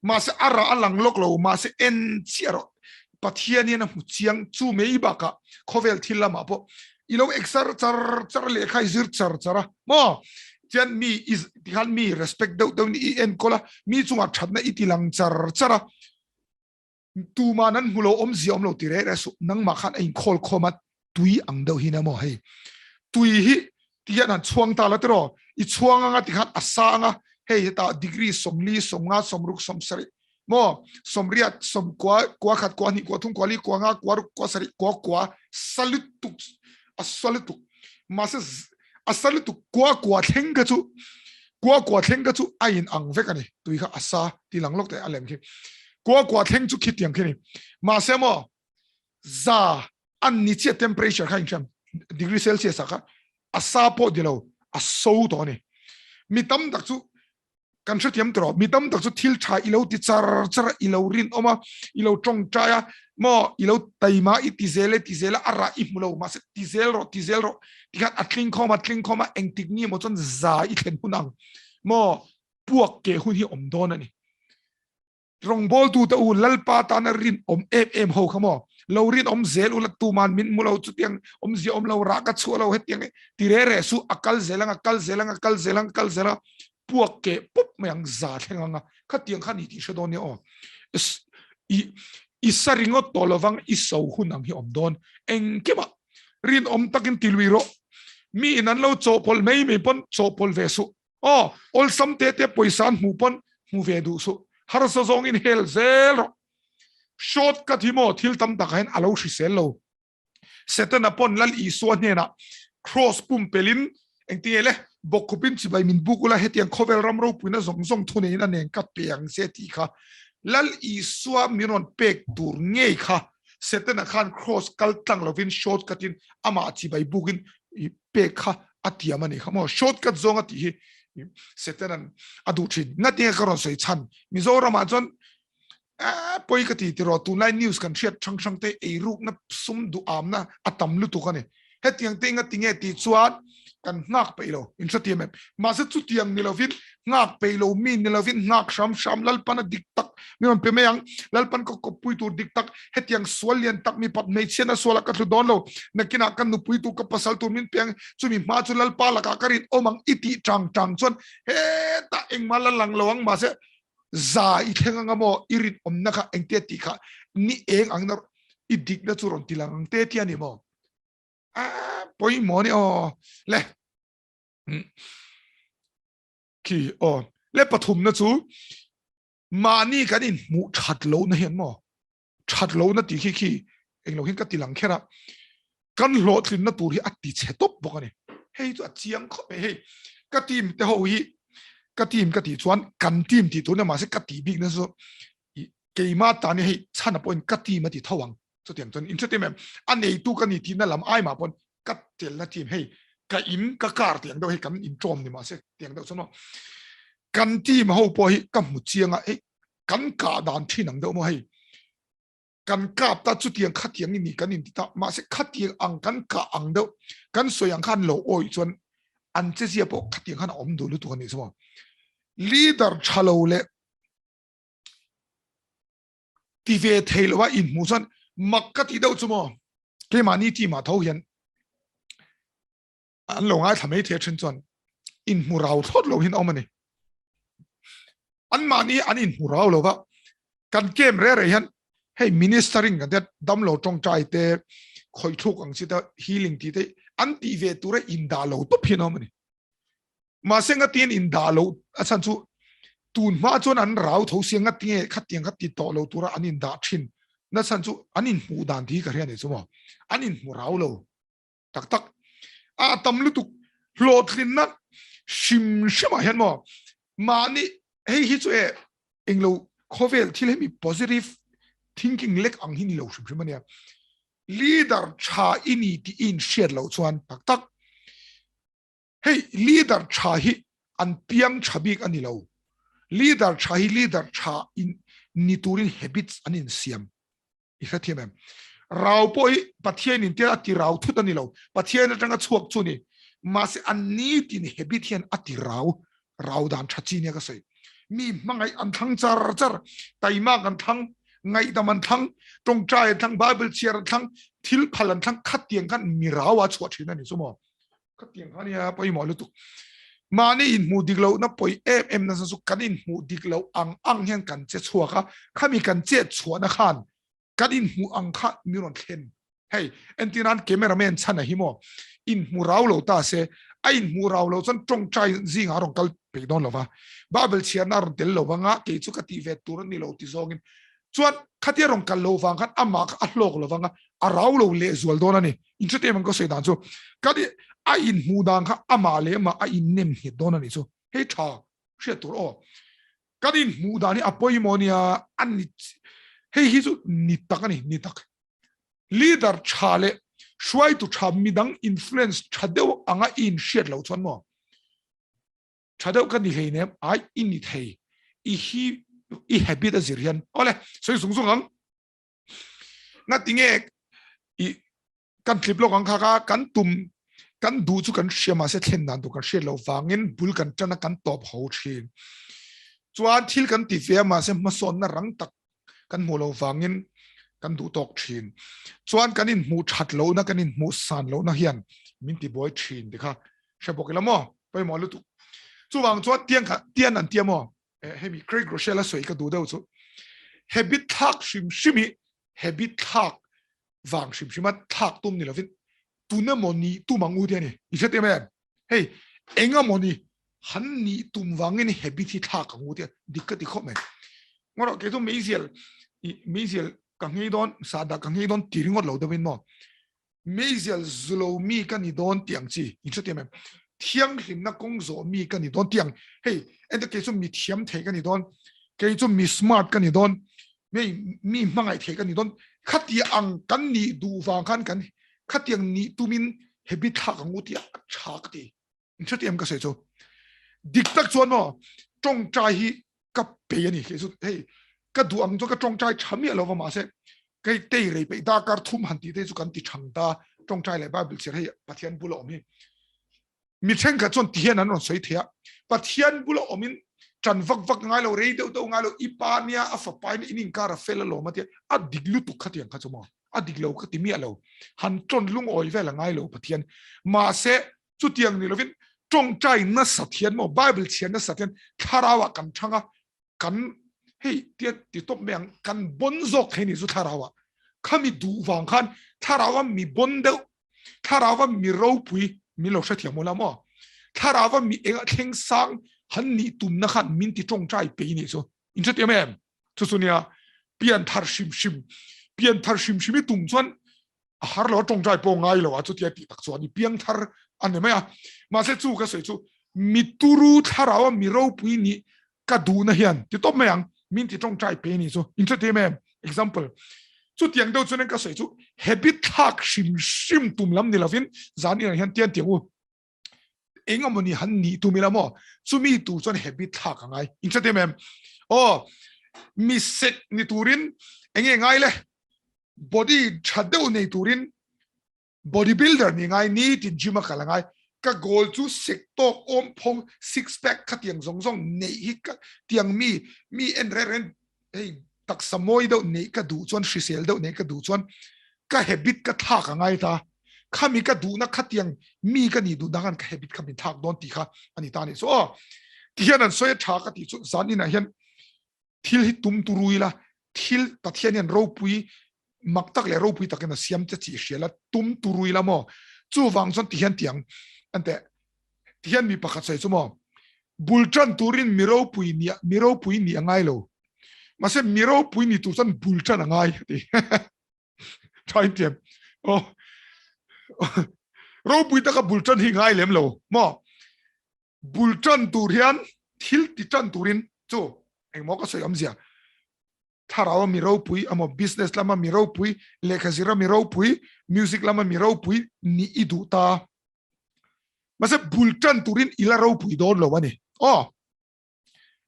ma se ara alang lok lo ma se en chiaro pathian ina hu chiang chu mei baka khovel thilla ma po ilo exar char le khai zir chara mo tian mi is dihan mi respect do ni en kola mi chunga thatna itilang chara tu manan hulo om ziom lo tire resu nang ma khan ein khol khomat tui ang do hina mo hei tui hi tian an chuang ta la tro I chuang anga ti khat asanga hei ta degree somli somnga somruk somsari mo somriat som kwa khat kwa ni kwa thung kwa li kwa nga kwa ruk kwa sari kwa salutuk masa asalutuk kwa thenga chu ain ang vekani tui kha asa ti langlok te alem ki kwa theng chu khitiang khini ma se mo za an ni che temperature kha incham degree celsius ka asa po dilo aso to ni mitam dak chu kan chu tiam tro mitam dak chu thil tha ilo ti char ilo rin oma ilo tong chaya mo ilo taima itizela ara I mulo ma se tizel ro tikat atling khoma engtik ni mo chon za I thlen hunang mo puak ke hun hi om don ani rong bol tu ta u lalpa ta na rin om em ho khamo lo rin om zel ula tu man min mulo chu tiang om zi om lo ra ka chu lo het tiang ti re su akal zelang puak ke pop mayang za thenga kha tiang khan I ti shadon ni o isaringo tolovang iso hunang hi om don eng kema rin om takin tilwiro mi inan lo chopol mei pon chopol vesu ol samte te poisan mu pon mu vedu su har so zong in hel zero shortcut himo thil tam takain alo shi selo setan upon lal I so na cross pum pelin engtiele bokupin chibai min bukula hetiang khovel ramro puina zong thune ina neng kat piang se ti kha lal I so minon pek tur ngei kha setan khan cross kal tang lovin shortcut in ama chibai bukin pek kha atiamani khamo shortcut zong ati hi setan adu thin na te karon soi chan mizoram ajon poi ka ti ro tu nai news kan thiat chang te e ruk na sum du am na atam lu tu ka ni hetiang te nga tinge ti chuan kan ngak pe lo in sa tiam ma sa chu tiang ni lo vin ngak pe lo min ni lo vin ngak sham lalpan a dik tak mi man pe meang lalpan ko pui tu dik tak hetiang swalian tak mi pat mei chena swala ka thu don lo na kina kan nu pui tu ka pasal tu min peng chu mi ma chu lalpa la ka karin omang iti chang chuan he ta eng ma la lang lawang ma se za I thenga nga mo irit om na kha eng te ti kha ni eng ang na idik na chu ron tilang te ti ani mo poi mo ni le ki le pathum na chu mani kan in mu that lo na hian mo that lo na ti khi eng lo hin ka tilang khera kan lo thin na tur hi ati che top bok ani hei chu chiang kho hei ka tim te ho hi ka tim ka ti chuan kan tim ti tu na ma se ka ti big na so ke ma ta ni hei chana point ka ti ma ti thawang so tiang chon in chete mem anei tu ka ni ti na lam ai ma pon ka tel na tim hei ka in ka kar tiang do hei kan in trom ni ma se tiang do so kan ti ma ho po hi ka mu chianga hei kan ka dan thi nang do mo hei kan kap ta chu tiang kha tiang ni kan in ta ma se kha tiang ang kan ka ang do kan soyang khan lo oi chon an che sia po kha tiang khan om do lu tu ni so leader chalo le ti ve thelo wa in mu san makati do chu mo ke mani ti ma tho hian an lo ngai thamei the chen chon in mu rau thot lo hin omani an mani an in mu rau lo ba kan kem re hian hey ministering kan that dam lo tong chai te khoi thuk ang si ta healing ti te an ti ve tu re in da lo to phin omani ma senga tin in da lo asan chu tun ma chon an rau tho sianga tinge khatiang khati to lo tura an in da thin na san chu an in mu dan thi ka re ni chu mo an in mu rau lo tak tam lu tu lo thin na shima hian mo mani hei hi chu englo khovel thil hemi positive thinking lek ang hin lo shim mania leader cha ini ti in share lo chuan tak hey leader cha hi an piang chabik ani lo leader cha in niturin habits anin siam I khathiam rau poi pathian in te ati rau thut ani lo pathian atanga chuak chu ni ma se an ni tin habit hian ati rau dan thachi ne ka sei mi mangai an thang char taima kan thang ngai daman thang tong chai thang bible chair thang thil phalan thang khatiang kan mi rawa chwa thina ni sumo khatiang hania poi mo lu tu mani in mu diglo na poi em na su kanin mu diglo ang hian kan che chua ka khami kan che chua na khan kanin mu ang kha mi ron thlen hey entinan cameraman chana hi mo in mu raw lo ta se ain mu raw lo chon tong chai zing arong kal pe don lova bible chair na ron tel lo wanga ke chu ka ti ve tur ni lo ti zongin chuan khatia rong kal lo wang khan ama a hlok lo wanga a raw lo le zual don ani in chute man ko sei dan chu kadi a in mu dang kha ama le ma a in nem hi don ani chu he tha she tur o kadi mu dani apoi monia an ni he hi chu ni tak ani ni tak leader chale shwai tu cham midang influence chadeu anga in shet lo chon mo chadeu kan ni he ne ai in ni thei I habit azirian ole so sung ang na tinge I kan clip lo ang kha kan tum kan du chu kan shema se thlen nan du kan she lo wangin bul kan chana kan top ho thin chuan thil kan ti fe ma se ma son na rang tak kan mo lo wangin kan du tok thin chuan kan in mu that lo na kan in mu san lo na hian min ti boy thin de kha she bokela mo pai mo lu tu chuwang chuan tian an tiamo hemi Craig Rochelle soi ka du deuh chu habit thak shimi habit thak wang shima thak tum ni lovin tuna moni tu mangu de ni isate me hey enga moni han ni tum wangin habit hi thak ngu de dikkat khop me ngoro ke tu meisial ka ngei don sada ka ngei don tiringot lo dawin mo meisial zulo mi ka ni don tiang chi isate me thiang hlim na kong zo mi ka ni don tiang hey ende ke chu mi thiam thei ka ni don ke chu mi smart ka ni don mi mangai thei ka ni don khati ang kan ni du wang kan khatiang ni tumin habit thak ngu ti chak ti inchatiam ka se chu dik tak chuan mo tong chai hi ka pe ani ke chu hey cái du ang cho cái trong trai chấm hiện lâu mà sẽ cái tây này bị đa cả thum hẳn tí thế cho cần tí chẳng ta trong trai lại Bible sẽ hay bắt thiên bù lỗ mi chen ka chon tian an on soi thia pathian bulo omin chan vak vak ngai lo rei do ngai lo ipania a fa pai ni ning kara fel lo ma ti a diglu tu khatiang kha chuma a diglo ka ti mi lo han chon lung oi vel ngai lo pathian ma se chu tiang ni lovin trong trai na sathian mo bible chian na sathian tharawa kan thanga kan hei ti top meang kan bonzok heni zu tharawa khami du wang khan tharawa mi bondeu tharawa mi ro pui mi lo sha thiam mola mo tharawa mi enga theng sang han ni tum na khan min ti tong trai pe ni so in chat em chu sunia pian thar shim shim tum chuan har lo tong trai po ngai lo a chu tia ti tak chuan ni piang thar an me a ma se chu ka sei chu mi turu tharawa mi ro pui ni ka du na hian ti top meang min ti tong trai pe ni so in chat em example chu tiang do chuan ka sei chu habit thak shim tum lam ni lovin zani hian tian tiang u enga moni han ni tu mi lamo chu mi tu chuan habit thak angai in chat em mi set ni turin enge ngai le body chadeu nei turin bodybuilder ni ngai ni tin gym ka langai ka goal chu sek to om phong six pack khatiang zong nei hi ka tiang mi en ren hey tak samoi do nei ka du chuan shisel do nei ka du chuan ka habit ka thak angai ta khami ka du na khatiang mi ka ni du dangan ka habit khamin thak don ti kha ani ta ni so tian an soya tha ka ti chu zani na hian thil hi tum turuila thil pathian an ro pui maktak le ro pui takena siam cha chi shela tum turuila mo chu wang chon tian tiang ante tian mi pakhat sai chu mo bulchan turin miro pui ni angai lo mase miro pui ni tu chan bulchan angai ti try tiam ro pui ta ka bulchan hi ngai lem lo mo bulchan turian thil ti chan turin chu eng mo ka soi amzia tharawa mi ro pui amo business lama mi ro pui lekhazira mi ro pui music lama mi ro pui ni idu ta mase bulchan turin ila ro pui don lo wani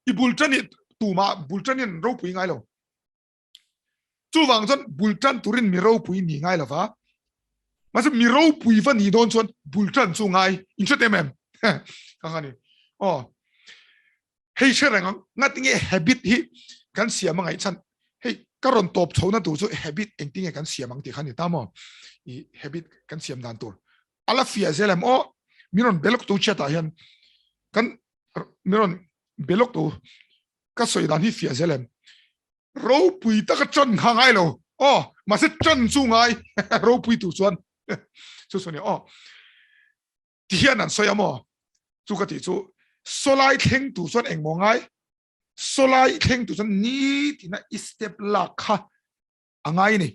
i bulchan ni tu ma bulchan ni ro pui ngai lo chu wang chon bulchan turin mi ro pui ni ngai lo wa mase mi ro pui va ni don chon bulchan chu ngai in chat em ka khani hei sherang ngatinge habit hi kan siam ngai chan hei karon top chona tu chu habit engting kan siam ang ti khani ta mo I habit kan siam dan tur ala fia zelem miron belok tu chata hian kan miron belok tu ka soi dan hi fia zelem ro pui ta ka chon khangai lo ma se chon chu ngai ro pui tu chuan chu soni tian an soya mo chu ka ti chu solai theng tu chuan eng mo ngai solai theng tu chuan ni tina step la kha angai ni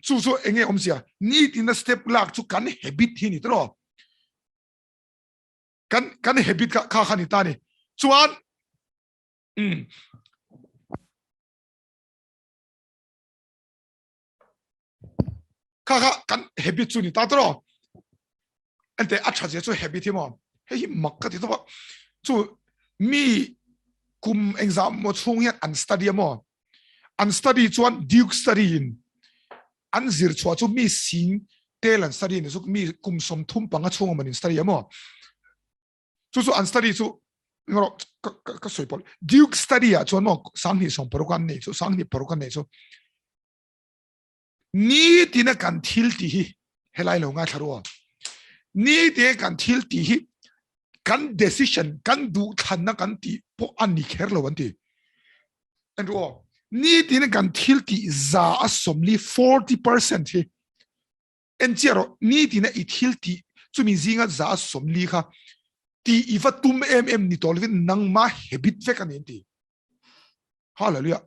chu enge omsia ni tina step la chu kan habit hi ni tro kan habit kha khani ta ni chuan kha kan habit chu ni ta tro ante acha je chu habit hi mo hei makka ti to chu mi kum exam mo chung hian an study mo an study chuan duke study in an zir chua chu mi sing tel an study ni chu mi kum som thum panga chung man in study mo chu an study chu ngoro ka soipol duke study a chuan mo sang ni som parukan nei chu sang ni parukan nei chu ni tina kan thil ti hi helai lo nga tharo ni te kan thil ti hi kan decision kan du than na kan ti po ani kher lo wanti and ni tin kan thil ti za asomli 40% hi en chero ni tin I thil ti chumi zinga za asomli kha ti ifa tum ni tolvin nang ma habit ve kan enti hallelujah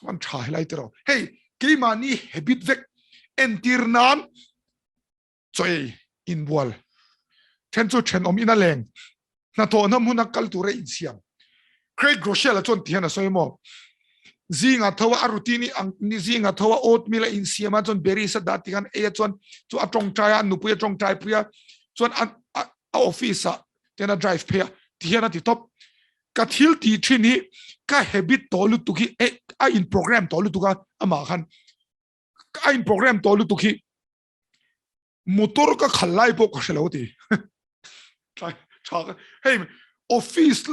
wan tha highlight ro hey ke mani habit ve entirnan choi in wall chen chu chen om ina leng na to na muna kalture in siam Craig Groeschel chon tiana soimo zinga thowa arutini ang ni zinga thowa oatmeal in siam chon berry sa datigan e chon chu atong chaya nupu atong chai puya chon a office tena drive phe tiana ti top ka thil ti thini ka habit to lu tuki a in program to lu tuka ama khan ka in program to lu tuki motor ka khallai po ka shelo ti cha hey office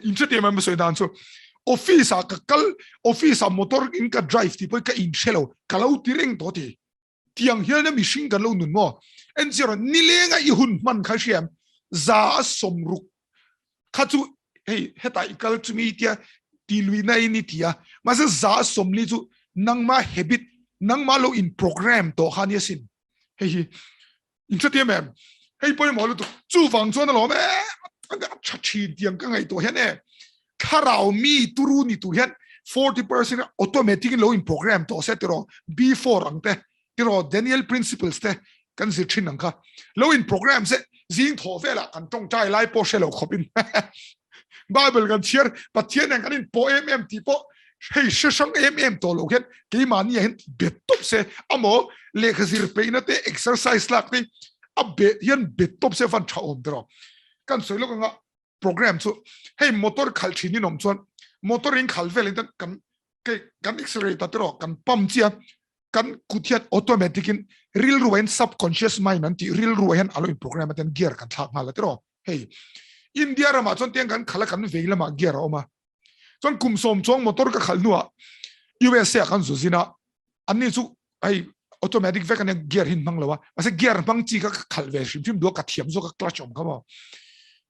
inche te ma so dan so office a ka kal office a motor in ka drive ti po ka in shelo kalau ti reng to ti tiang hian na machine kan lo nun mo en zero ni lenga I hun man kha siam za somruk khachu hey heta ikal chumi tia tilwina ini tia mas za somli chu nangma habit nangma lo in program to khan yasin hey inche te mem hey poi mo lo chu fang chuan lo me cha chi tiang ka ngai to hian e kharau mi turu ni tu hian 40% automatic low in program to set ro b4 angte tiro Daniel principles te kan zir thin angka low in program se zing tho vela kan tong chai lai po shelo khopin bible kan chiar pathian ang kanin po ti po hey shang to lo khet ke mani hen betop se amo le khazir pe na te exercise lak ni abbe hian betop se fan chaom dro kan soilo nga program chu hey motor khal thini nom chon motoring khal vel kan kan accelerator tro kan pump chia kan kutiat automatic in real ruin subconscious mind anti real ruin alo in program ten gear kan thak mal tro hey india ra ma chon tiang kan khala kan veila ma gear oma chon kum som chong motor ka khal nuwa usa kan zuzina anni chu ai automatic ve kan gear hin mang lawa ase gear mang chi ka khal ve shim phim do ka thiam zo ka clutch om kama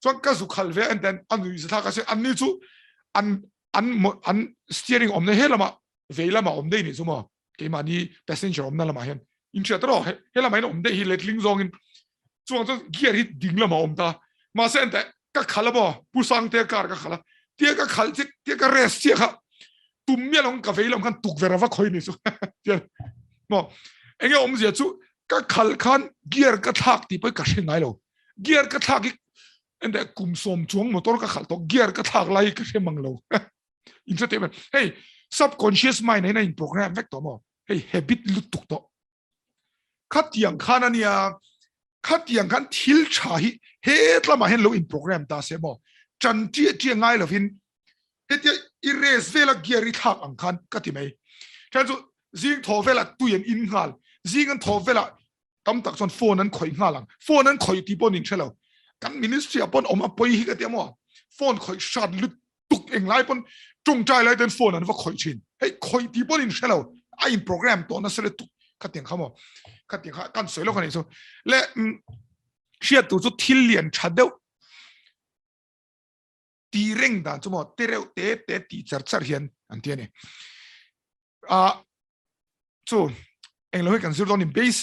chon ka zu khal ve and then anu is tha ka se anni chu an steering om ne helama veila ma om de ni zuma ke mani passenger om na lama hen in chat ro hela mai no om de hi letling zong in chuang chu gear hi ding lama om ta ma sen te ka khala bo pu sang te kar ka khala te ka khal te ka res che kha tum me long ka veilom kan tuk vera va khoi ni chu mo enge om je chu ka khal khan gear ka thak ti pai ka hringai lo gear ka thak ende kum som chuang motor ka khal to gear ka thak lai ka he mang lo in chat hey subconscious mind na in program vector mo hey habit lutuk to khatiang khanania khatiang kan thil cha hi hetla ma hen lo in program ta se mo chan ti ti ngai lo hin hetia erase vela gear thak ang khan kati mai chan chu zing tho vela tu yen in ngal zing an tho vela tam tak son phone an khoi ngalang phone an khoi ti pon in chelo kan ministry apon om apoi hi ka te mo phone khoi shat lut tuk eng lai pon trung trai lai den phone an va khoi chin hey khoi ti pon in chelo ai in program to na sele tuk khatiang khamo khatiang kha kan soi lo kan so le shia tu chu thil lian chadeu ti reng dan chu mo tereu te ti char hian an tiane chu eng lo kan zir don in base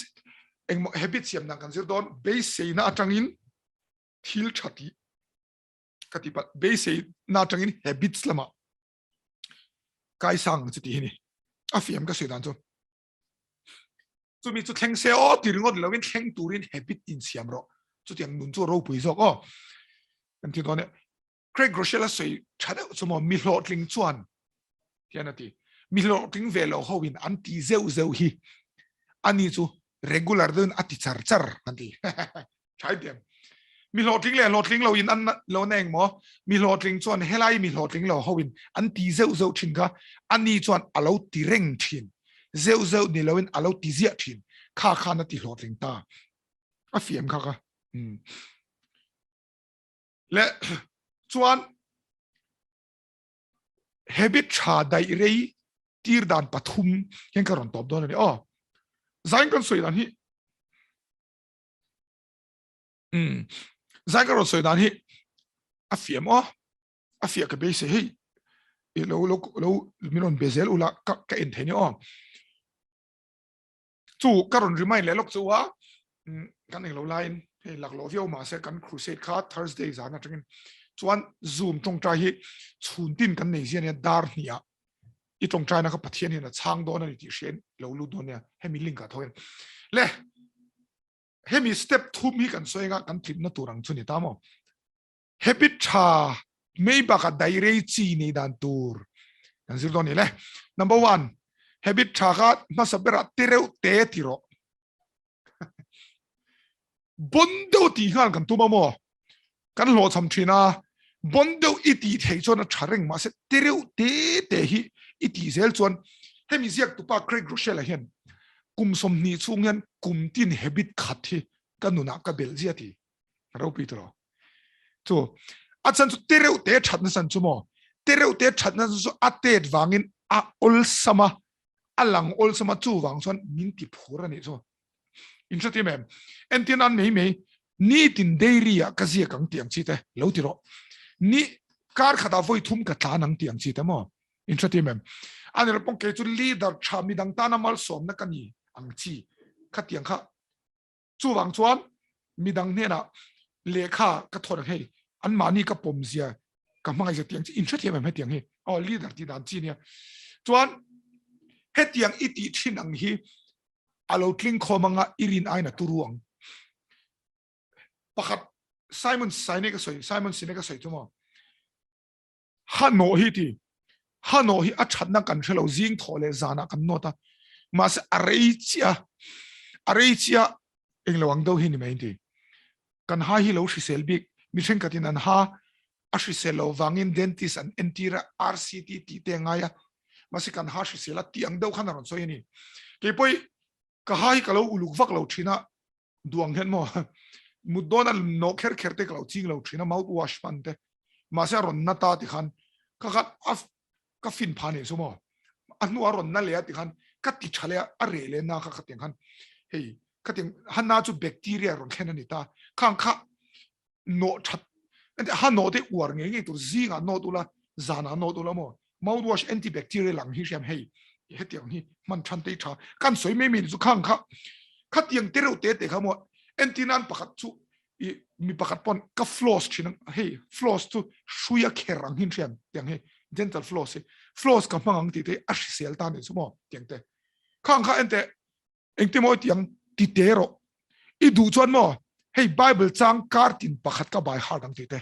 eng habit siam na kan zir don base sei na atangin thil chati katipa base na atangin habits lama kai sang chu ti ni afiam ka sedan chu chu mi chu thleng se o ti ringot lovin thleng turin habit in siam ro chu tiang nun chu ro pui zo ko kan ti don Craig Rochelle sei chade chu mo mi lo tling chuan tianati mi lo tling velo howin anti zeu hi ani chu regular den ati char anti chai dem mi lo tling lo in an lo neng mo mi lo tling chuan helai mi lo tling lo howin anti zeu thin ka ani chuan alo ti reng thin zeu ni loin alo ti zia thin kha na ti lo tling ta a fiam kha le chuan habit cha dai rei tir dan pathum ken karon top don ni zain kan soi dan hi zain kan soi dan hi afiam afia ka be se hey lo minon bezel ula ka en theni chu karon remind le lok chu wa kan eng lo line hey lak lo vio ma se kan crusade kha Thursday zana tringin chuan zoom tong tra hi chhun tin kan nei zian ya dar nia I tong tra na ka pathian ni na chang don ani ti shen lo lu don ya hemi link ka thoin le hemi step 2 mi kan soinga kan tip na turang chuni tamo habit cha mei ba ka dai rei chi ni dan tur kan zir don ni le number 1 habit cha ka ma sabera tereu te tiro bondo ti han kan tu mo kan lo cham thina bondeu iti thei chon a thareng ma se tereu te hi iti zel chon hemi ziak tu pa Craig Rochelle hian kum som ni chung hian kum tin habit khat hi kanuna ka belzia ti ro pitro chu achan chu tereu te thatna san chu mo tereu te thatna chu atet wangin a ol sama alang ol sama chu wang chon min ti phura ni chu in cha ti mem entian an mei ni tin deiria ka zia kang tiang chi te lo ti ro ni kar khata voi thum ka tla nang tiang chi te mo in cha ti mem an ro pong ke chu leader tha mi dang ta na mal som na ka ni ang chi kha tiang kha chu wang chuan mi dang ne na lekha ka thor hei an mani ka pom zia ka mangai za tiang chi in cha ti mem he tiang hi o leader ti dan chi nia chuan he tiang iti thin ang hi alo tling khomanga irin aina turuang pakhat Simon Sinek soi tumo hano hi achatna kan thelo jing thole zana kan nota mas areichia englawang do hi ni mai ti kan ha hi lo selbi mi thren katin an ha a selo wangin dentist an entira RCT ti te ngaya masi kan ha sela tiang do khana ron soi ni ke poi ka hai ka lo uluk vak lo thina duang hen mo mudona no kher kherte ka lo ching lo thina mouth wash pan te masa ron na ta ti khan ka fin phane so mo anu ron na le ti khan ka ti chale a re le na ka tiang khan hei ka tiang han na chu bacteria ron khen ni ta khang kha no that and ha no de war nge tu zinga no tu la zana no tu la mo mouthwash antibacterial lang hi sham hei he tiang hi man than te tha kan soi me mi chu khang kha tiang te ro te kha mo entinan pakhat chu mi pakhat pon ka floss thin hei floss tu shuya kherang hin sham tiang hei dental floss ka mangang ti te a sel ta ni chu mo tiang te khang kha ente engte mo tiang ti te ro I du chuan mo hei Bible chang kartin pakhat ka bai har dang ti te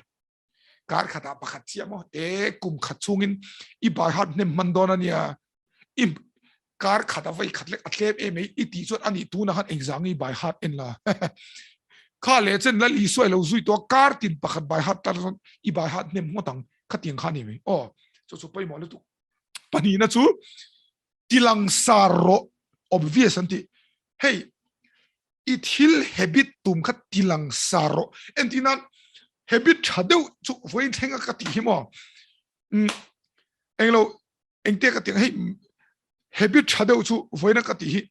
kar khata pakhat chia mo kum khat chungin I bai har ne mandona nia im kar khata vai khatle atlep e mei I ti chuan ani tu na han exam I bai har in la kha le chen la li soi lo zui to kartin pakhat bai har tar I bai har ne motang khatiang khani me o chu pai mo le tu pani na chu tilang saro obvious anti hey it hil habit tum khat tilang saro entinan habit chadeu chu voi thenga ka ti himo englo engte ka ti hey habit chadeu chu voi na ka ti hi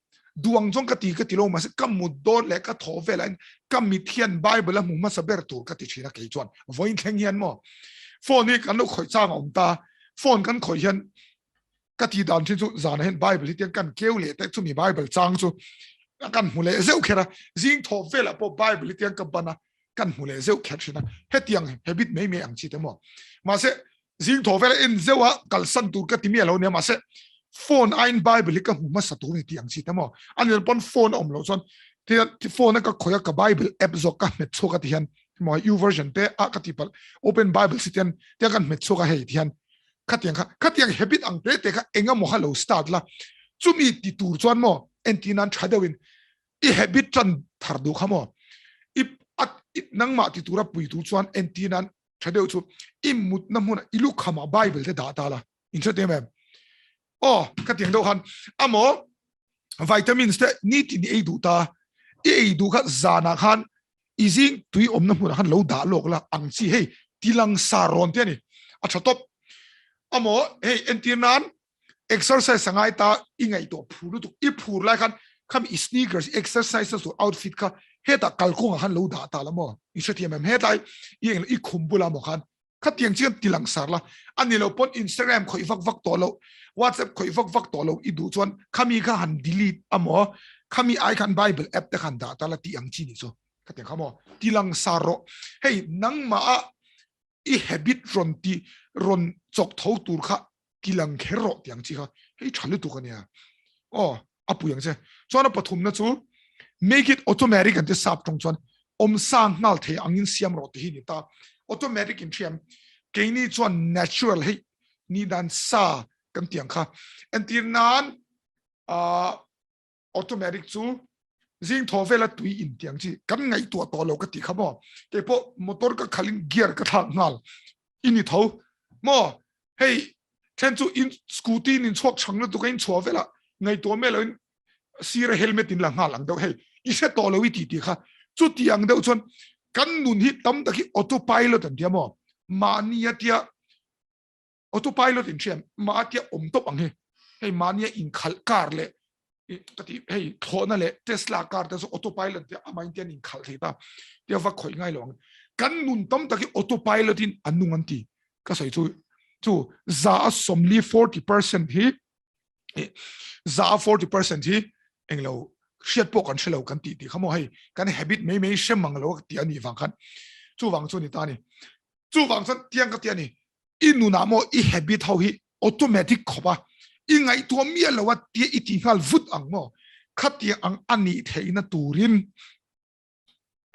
duang jong ka ti lo ma se kam mu do le ka tho velan kam mi thian bible la mu ma saber tur ka ti china ke chuan voi theng hian mo phone ni kan lo khoi chang om ta phone kan khoi hian ka ti dan chu zan hen bible hi tiang kan keu le te chu mi bible chang chu kan mule zeu khera jing tho vela po bible tiang ka bana kan mule zeu khachina hetiang habit me ang chi te mo ma se jing tho vela in zewa kal san tur ka timi lo ne ma se phone ein bible ka mu ma sa tu ni tiang chi te mo anel pon phone om lo chon ti phone ka khoya ka bible app zo ka met choka ti han mo u version te a ka ti pal open bible siten te kan met choka hei ti han khatiang habit ang te ka enga mo halo start la chumi ti tur chuan mo entinan thadawin I habit chan thardu khamo I nang ma ti tura pui tu chuan entinan thadeu chu I mut na mun I lu khama bible te da ta la in cha te mem oh ka tiang do khan amo vitamins te ni ti ni ei du ta ei du kha zana khan izing tui om na mun khan lo da lok la ang chi hey tilang saron te ni a thatop amo hey entinan exercise sangai ta ingai to phuru tu I phur lai khan kham sneakers exercises to outfit ka heta kalkung han lo da ta la mo I shati mem hetai I khumbula mo khan khatiang chian tilang sarla ani lo pon Instagram khoi vak to lo WhatsApp khoi vak to lo I du chuan khami kha han delete amo khami ai khan Bible app te khan da ta la ti ang chi ni so khatiang khamo tilang saro hey nang ma I habit ron chok tho tur kha tilang khero tiang chi kha hey chalu tu kania oh apu yang se chuan pathum na chu make it automatic and sap tong chuan om sang ngal the angin siam ro hi ni ta automatic in thiam ke ni chuan natural hey ni dan sa kan tiang kha and tir nan automatic chu jing tho vela tui in tiang chi kan ngai to lo ka ti khamo te po motor ka khalin gear ka tha ngal ini thau mo hey chen chu in scooty in chok chang na tu kain chwa vela ngai to me lo sira helmet in la nga lang do hey i se to lo wi ti kha chu tiang do chon kan nun hi tam ta ki autopilot an dia mo mania tia autopilot in chem ma tia om top ang he hey mania in khal kar le kati hey thona le Tesla car ta so autopilot te amain tian in khal theta tia va khoi ngai long kan nun tam ta ki autopilot in anung anti ka sai chu za somli 40% hi za 40% hi englo shiat po kan shelo kan ti khamo hai kan habit me shemang lo ti ani wang khan chu wang chu ni ta ni chu wang chan tiang ka ti ani inu na mo I habit how hi automatic khoba ingai to mi lo wa ti iti hal vut ang mo khati ang ani theina turin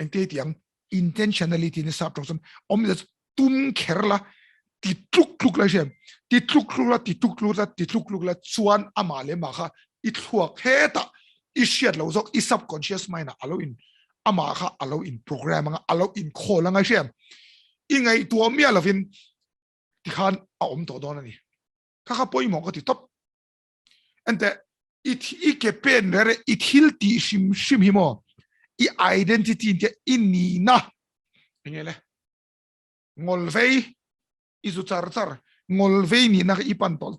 engte tiang intentionality ni sap tong om le tum kherla ti tluk la jem ti tluk la chuan amale ma kha I thuak heta I shiat lo zok I subconscious mind alo in ama kha alo in program nga alo in kholanga shem ingai to mi alovin ti khan a om to don ani kha poi mo ko ti top ante it ke pen re it hilti shim himo I identity te inni na ngele ngolvei izu char ngolvei ni na ipan tol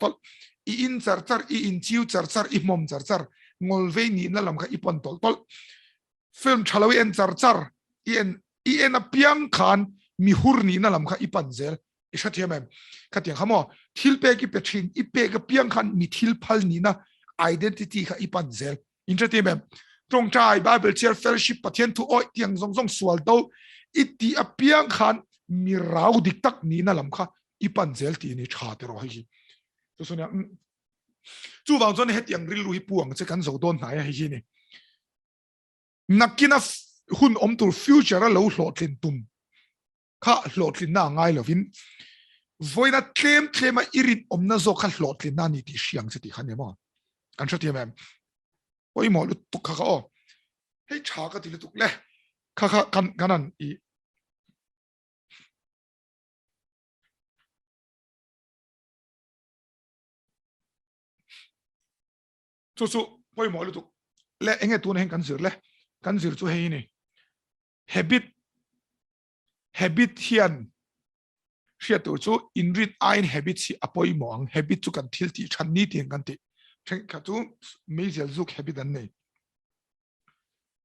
I in char I in chiu char I mom char ngolvei ni na lam kha ipan tol film chalawi en char I en a piang khan mi hur ni na lam kha ipan zel isha thiamem khatiang khamo thil pe ki pethin I pe ka piang khan mi thil phal ni na identity kha ipan zel intratemem trong chai bible chair fellowship pathian thu oi tiang zong sual do iti a piang khan mi rau dik tak ni na lam kha ipan zel ti ni tha te ro hi chu sonia chu wang zon het yang ril lu hi puang che kan zo don na ya hi ni nakina hun om tur future lo hlotlin tum kha hlotlin na ngai lovin voina tlem irit om na zo kha hlotlin na ni ti siang che ti khan emo kan cha ti mem oi mo lu tuk kha o hei cha ka ti lu tuk le kha kan kanan I chu oi mo lu tuk le enge tu na hen kan zir chu hei ni habit hian shia tu chu in read ein habit si apoi mo ang habit chu kan thil ti than ni ti kan ti theng kha tu mezial zuk habit an nei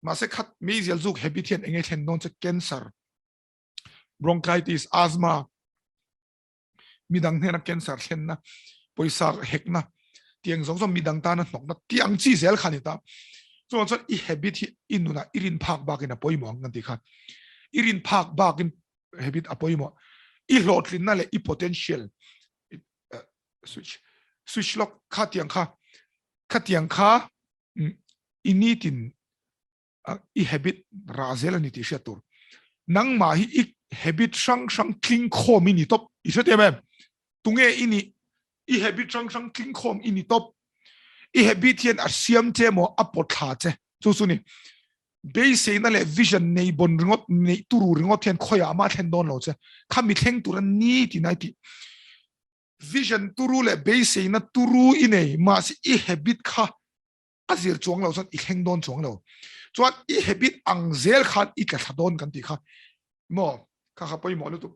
ma se khat mezial zuk habit hian enge thlen non che cancer bronchitis asthma midang hena cancer thlen na poisa hek na tiang zong midang ta na nok na tiang chi zel khanita chuan I habit hi inuna irin phak bakin apoi mo ang ti khan irin phak bakin habit apoi mo I hlotlin na le I potential switch lock khatiang kha initin I habit razel ani ti shatur nang ma hi I habit sang kling khom ini top isate mem tunge ini I habit sang kling khom ini top I habit hian a siam che mo apot tha che chu suni base na le vision nei bon ringot nei turu ringot thian khoya ma thlen don lo che khami thleng turan ni ti nai ti vision turu le base na turu inei ma si I habit kha azir chuang lo san I thleng don chuang lo chuan I habit angzel khan I ka thadon kan ti kha mo kha poi mo lu tu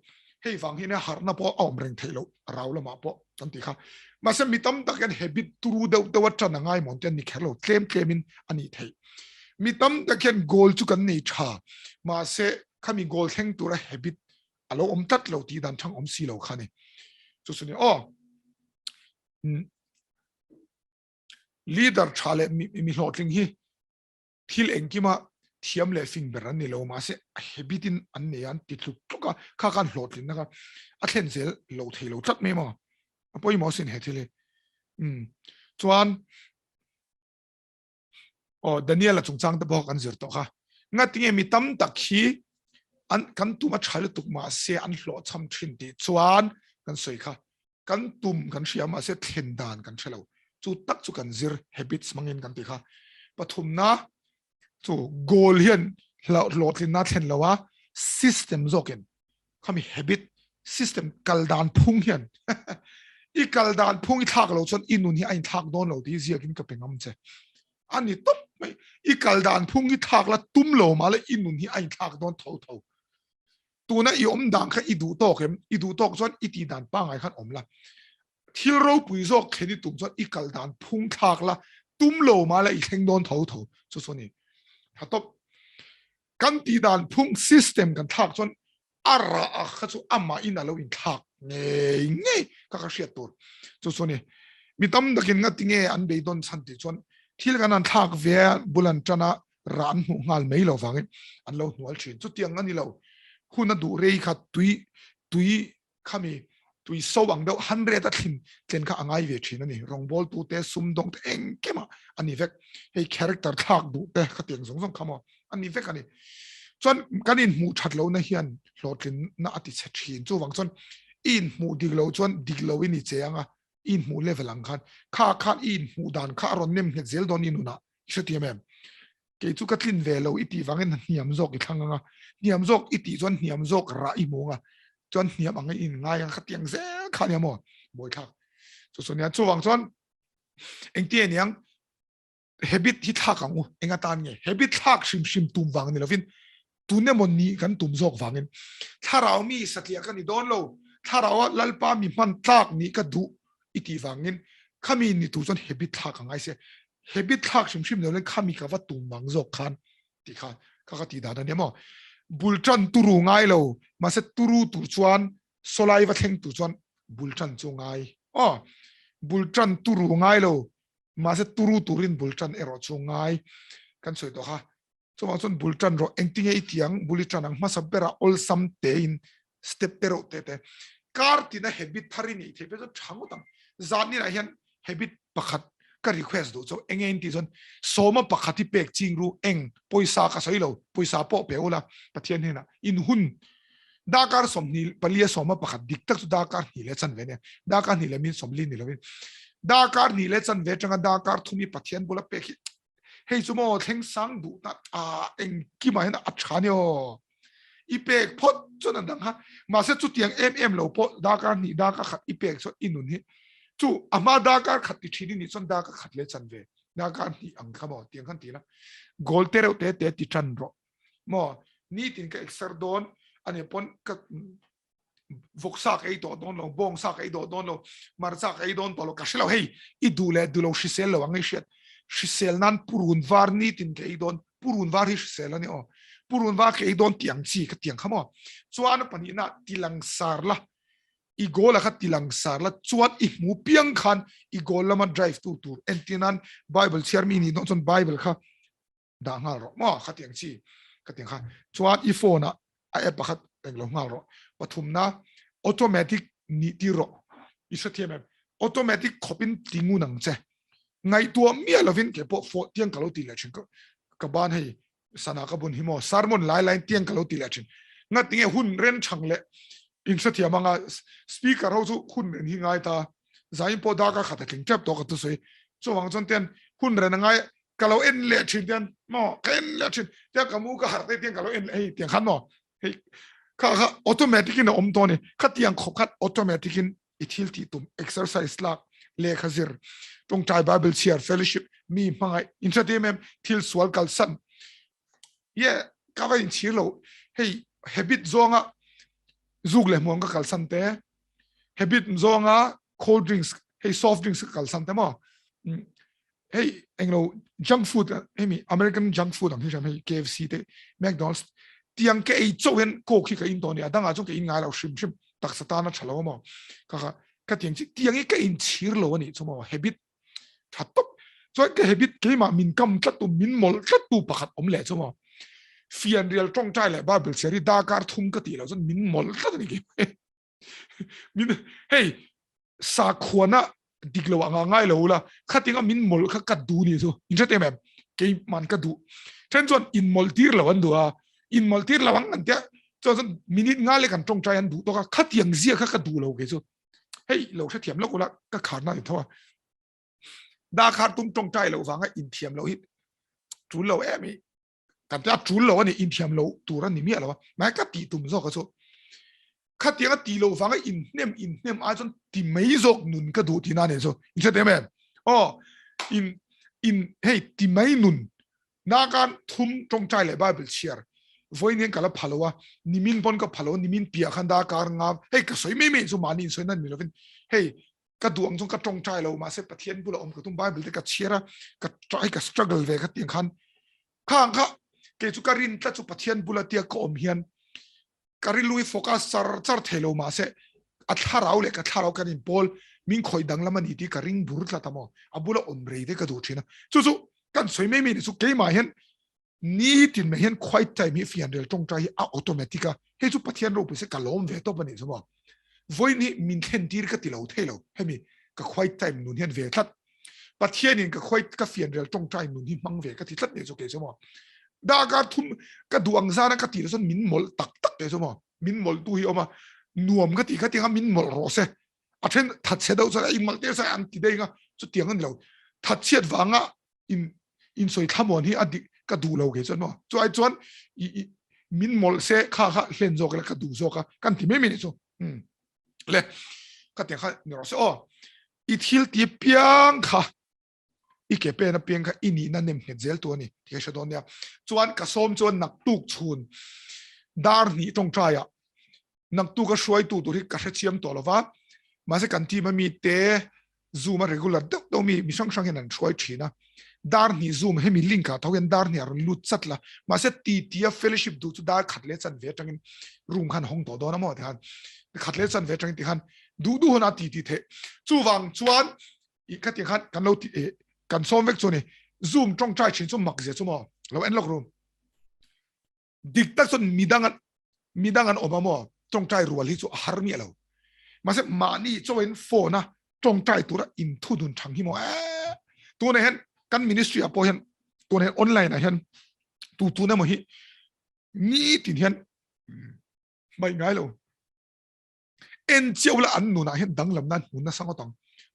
hei wang hi na har na po om reng thailo raula ma po kan ti kha ma se mitam ta kan habit turu de wat na ngai mon ten ni khelo tlemin ani thei mitam ta kan goal chu kan nei tha ma se khami goal theng tura habit alo om tat lo ti dan thang om si lo khani chu suni leader chale mi hlotling hi thil engkima thiam le fing beran ni lo ma se habitin an ne an ti thluk tluka kha kan hlotlin na a thlen zel lo thelo tat me ma apoi mo sin he thile chuan Daniela chungchang ta bo kan zir to kha nga tinge mi tam tak hi an kan tu ma thal tuk ma se an hlo cham thin ti chuan kan soi kha kan tum kan shia ma se thlen dan kan thelo chu tak chu kan zir habits mangin kan ti kha pathum na chu goal hian hlotlin na thlen lawa system zoken khami habit system kaldan phung hian i kaldan phung i thak lo chon inun hi ain thak don lo ti zia kin ka pengam che ani top mai i kaldan phung i thak la tum lo ma la inun hi ain thak don tho tho tuna i om dang kha i du tok chon i ti dan pa ngai khan om la thil ro pui zo kheni tum chon i kaldan phung thak la tum lo ma la i theng don tho tho chu so ni ha top kan ti dan phung system kan thak chon ara a kha chu ama in alo in thak nge ka ka hriat tur chu so ni mi tam dakin nga tinge an be don san ti chon thil kan an thak ve bulan chana ran mu ngal mei lo wangin an lo nual thin chu tiang ani lo huna du rei kha tui khami tui so wang do 100 a thin tlen kha angai ve thin ani rong bol tu te sum dong te eng kema ani vek hei character thak du te kha tiang zong zong khamo ani vek ani chon kanin mu that lo na hian hlotlin na ati che thin chu wang chon in mu dig lo chon dig lo ini cheanga in mu level ang kha in mu dan kha ron nem he zel don inuna shtiamem ke chu ka thlin ve lo iti wangin niam zok i thanganga niam zok iti chon niam zok ra i monga chon niam ang in ngai ang khatiang ze khania mo boi thak chu sonia chu wang chon engti eniang habit hi thakang enga tan nge habit thak shim tum wang ni lovin tune mon ni kan tum zok wangin tharau mi satlia kan i don lo tharau lalpa mi man tlak ni ka du iti wangin khami ni tu chon habit thakang ai se habit thak shim lo le khami ka wa tum wang zok khan ti kha ka ti da ne mo bulchan turu ngai lo ma se turu tu chuan solai wa theng tu chuan bulchan chu ngai bulchan turu ngai lo ma se turu turin bulchan ero chu ngai kan soi to ha so ma chon bulchan ro engting ei tiang bulchan ang ma sabera ol sam te in step pero te kar ti na habit thari ni the pe so thangutang zani ra hian habit pakhat ka request do so engen ti son soma pakhati pek chingru eng poisa ka soilo poisa po peula pathian hena in hun dakar somni palia soma pakhat diktak su dakar ni le chan vene dakar ni le min somli ni lovin dakar ni le chan ve changa dakar thumi pathian bola pek hei sumo theng sang du na eng ki ma hena achanyo ipek phot chona dang ha ma se chu tiang lo po dakar ni dakar khat ipek so inun hi chu ama dakar khat ti thini ni chon dakar khat le chan ve dakar ni ang khamo tiang khan ti na gol te te ti chan ro mo ni tin ka exer don ane pon ka voksa ka i do don lo bong sa ka i do don lo mar sa ka i don to lo ka shlo hei I du lo shisel lo ang shet shisel nan purun var ni tin ka i don purun var hi shisel ani purun var ka i don tiang chi ka tiang khamo chuan pani na tilang sar la I goal khat tilang sar la chuan I mu piang khan I goal lama drive tu entinan bible chermi ni don chon bible kha da ngal ro mo khatiang chi khatiang kha chuan I phone a app khat eng lo ngal ro pathum na automatic ni ti ro I sathiam automatic khopin tingu nang che ngai tua mia lovin ke po fo tiang kalo ti lechin ka ban hei sana ka bun himo sarmon lai tiang kalo ti lechin nga tinge hun ren changle in sathiam anga speaker ho chu hun ren hi ngai ta zain po da ka khata king tap to ka tu sei so wang chon ten hun ren ngai kalau en le chin ten mo ken le chin ta kamu ka har te tiang kalo en hei tiang khan mo hei ka automatic in om to ni khat tiang khop khat automatic in ithil ti tum exercise la le khazir tong chai bible share fellowship mi mangai entertainment thil swal kal san ye ka va in chilo hey habit zonga zugle mong ka kal san te habit zonga cold drinks hey soft drinks kal san te mo hey englo junk food hey American junk food ang hey KFC te McDonald's tiang ke ei chowen ko khi ka in to ni adanga chu ke in ngai lo shim tak satana chalo mo ka tiang chi tiang ke in chir lo ni chumo habit thatop so ke habit ke ma min kam tlat tu min mol tlat tu pakhat om le chumo fian real tong chai le bible seri dakar thum ka ti lo chon min mol tlat ni ki min hey sa khona diglo anga ngai lo la khatinga min mol kha ka du ni so injate mem ke man ka du chen chon in mol tir lo an du a in mol tir lawang an tia chon minute nga le kan tong chai an du to ka khatiang zia kha ka du lo ke so hey lo tha thiam lo ko la ka khar na thawa da khar tum tong chai lo wanga in thiam lo hit chu lo emi kan ta chu lo ni in thiam lo tu ran ni mi lo ma ka ti tum zo ka so khát tiếng tì lâu vàng in nem ai chọn tì mấy dọc nun cái đồ thì na này rồi in sẽ đem em in hey tì mấy nun na gan thum trong trai lại Bible share với nên cả là phalo nimin bon cái phalo nimin pia khăn đa cả ngam hey cái soi mấy số mani soi nan mình hey cái duang trong cái trong trai lâu mà sẽ bắt thiên bula cái tung Bible cái share cái struggle về cái tiếng khăn khang cái chú cái rin chú bắt thiên bula tia có hiền cái lui focus char thelo mà sẽ atharau le ka tharau kan in pol min khoi dang lama ni ti ka ring bur tla tamo abula omrei de ka du thina chu kan soi me mi su ke ma hen ni tin me hen khoi tai mi fian del tong tai a automatica he chu pathian ro pese ka lom ve to bani so mo voi ni min then tir ka tilo thelo he mi ka khoi tai nun hen ve thlat pathian in ka khoi ka fian del tong tai nun hi mang ve ka ti thlat ne so ke so mo da ka thum ka duang za na ka ti son min mol tak ke so mo min mol tu hi oma nuam cái thì cái tiếng min mol rose à trên thật sẽ đâu ra in mặc tiếng sai ăn thì đây nga chút tiếng ăn lâu thật chết vàng á in soi tham mòn hi ăn đi cái đủ lâu cái chân mà cho ai chọn min mol sẽ khá lên rồi cái đủ rồi cái thì mấy mình rồi lệ cái tiếng khác nữa sẽ ít hill tiếp piang khá ít cái bên piang khá in nè nem hết zel tua ni thì cái đó nè chọn cái xóm chọn nặc tuk chun dar ni trong trai à nang tu ka shoi tu ri ka chiam to lova ma se kan ti ma mi te zoom regular do mi sang sang hen an shoi thina dar ni zoom he mi link ka thogen dar ni ar lut chatla ma se ti fellowship du chu dar khatle chan ve tangin room khan hong to do na mo han khatle chan ve tangin ti khan du hona ti the chu wang chuan I ka ti khan kan lo ti kan som vek chu ni zoom trong trai chin chu mak je chu mo lo en lok room dik tak son midangan obamo trong trai rual hi chu har mi lo ma se mani choin phone na trong trai tu ra in thu dun thang hi mo tu ne hen kan ministry apo hen tu ne online a hen tu na mo hi ni tin hen mai ngai lo en chiu la an nu na hen dang lam nan mun na sang tong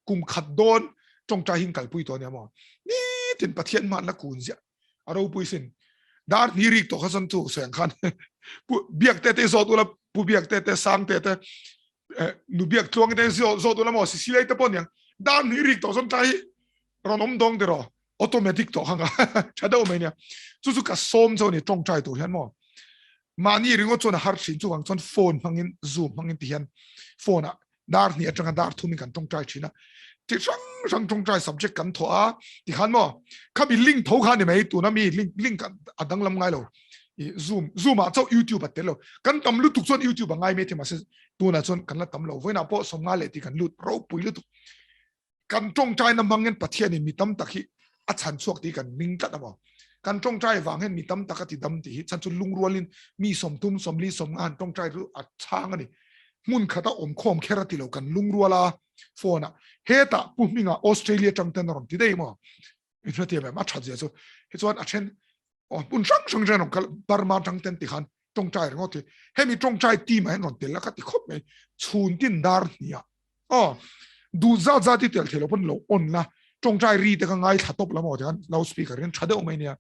kum khat don trong trai hin kal pui to ne mo ni tin pathian man la kun ja aro pui sin dar ni rik to khasan tu sang khan biak te zo tu la pu biak te sang te nu biak tuang te zo tu la mo si lai te pon yang dar ni rik to son tai ronom dong de ro automatic to hanga chada o me nya su ka som zo ni trong trai tu hian mo mani ringo chon har chin chu wang chon phone hangin zoom hangin ti hian phone a dar ni atanga dar thu mi kan trong trai china ti sang trong trai subject kan tho a ti khan mo kha bi link tho khan ni mai tu na mi link kan adang lam ngai lo zoom a chau YouTube at lo kan tam lu tuk chon YouTube ngai me ti ma se tu na chon kan la tam lo voina po som nga le ti kan lut ro pui lu kan trong trai na mangen pathian ni mi tam takhi a chan chuak ti kan ning ta mo kan trong trai wang hen mi tam takati dam ti chan chu lung rualin mi som tum som li som an trong trai ru a chang ani mun khata om khom khera ti lo kan lung ruala phone a heta pu minga Australia tang ten ron ti dei mo ina ti ma cha je so he chuan a chen bun sang jan kal barma tang ten ti khan trong trai ngo ti he mi trong trai ti ma ron tel la ka ti khop me chun tin dar nia du za ti tel thelo pon lo on la trong trai ri te ka ngai tha top la mo jan loudspeaker ren chade o me nia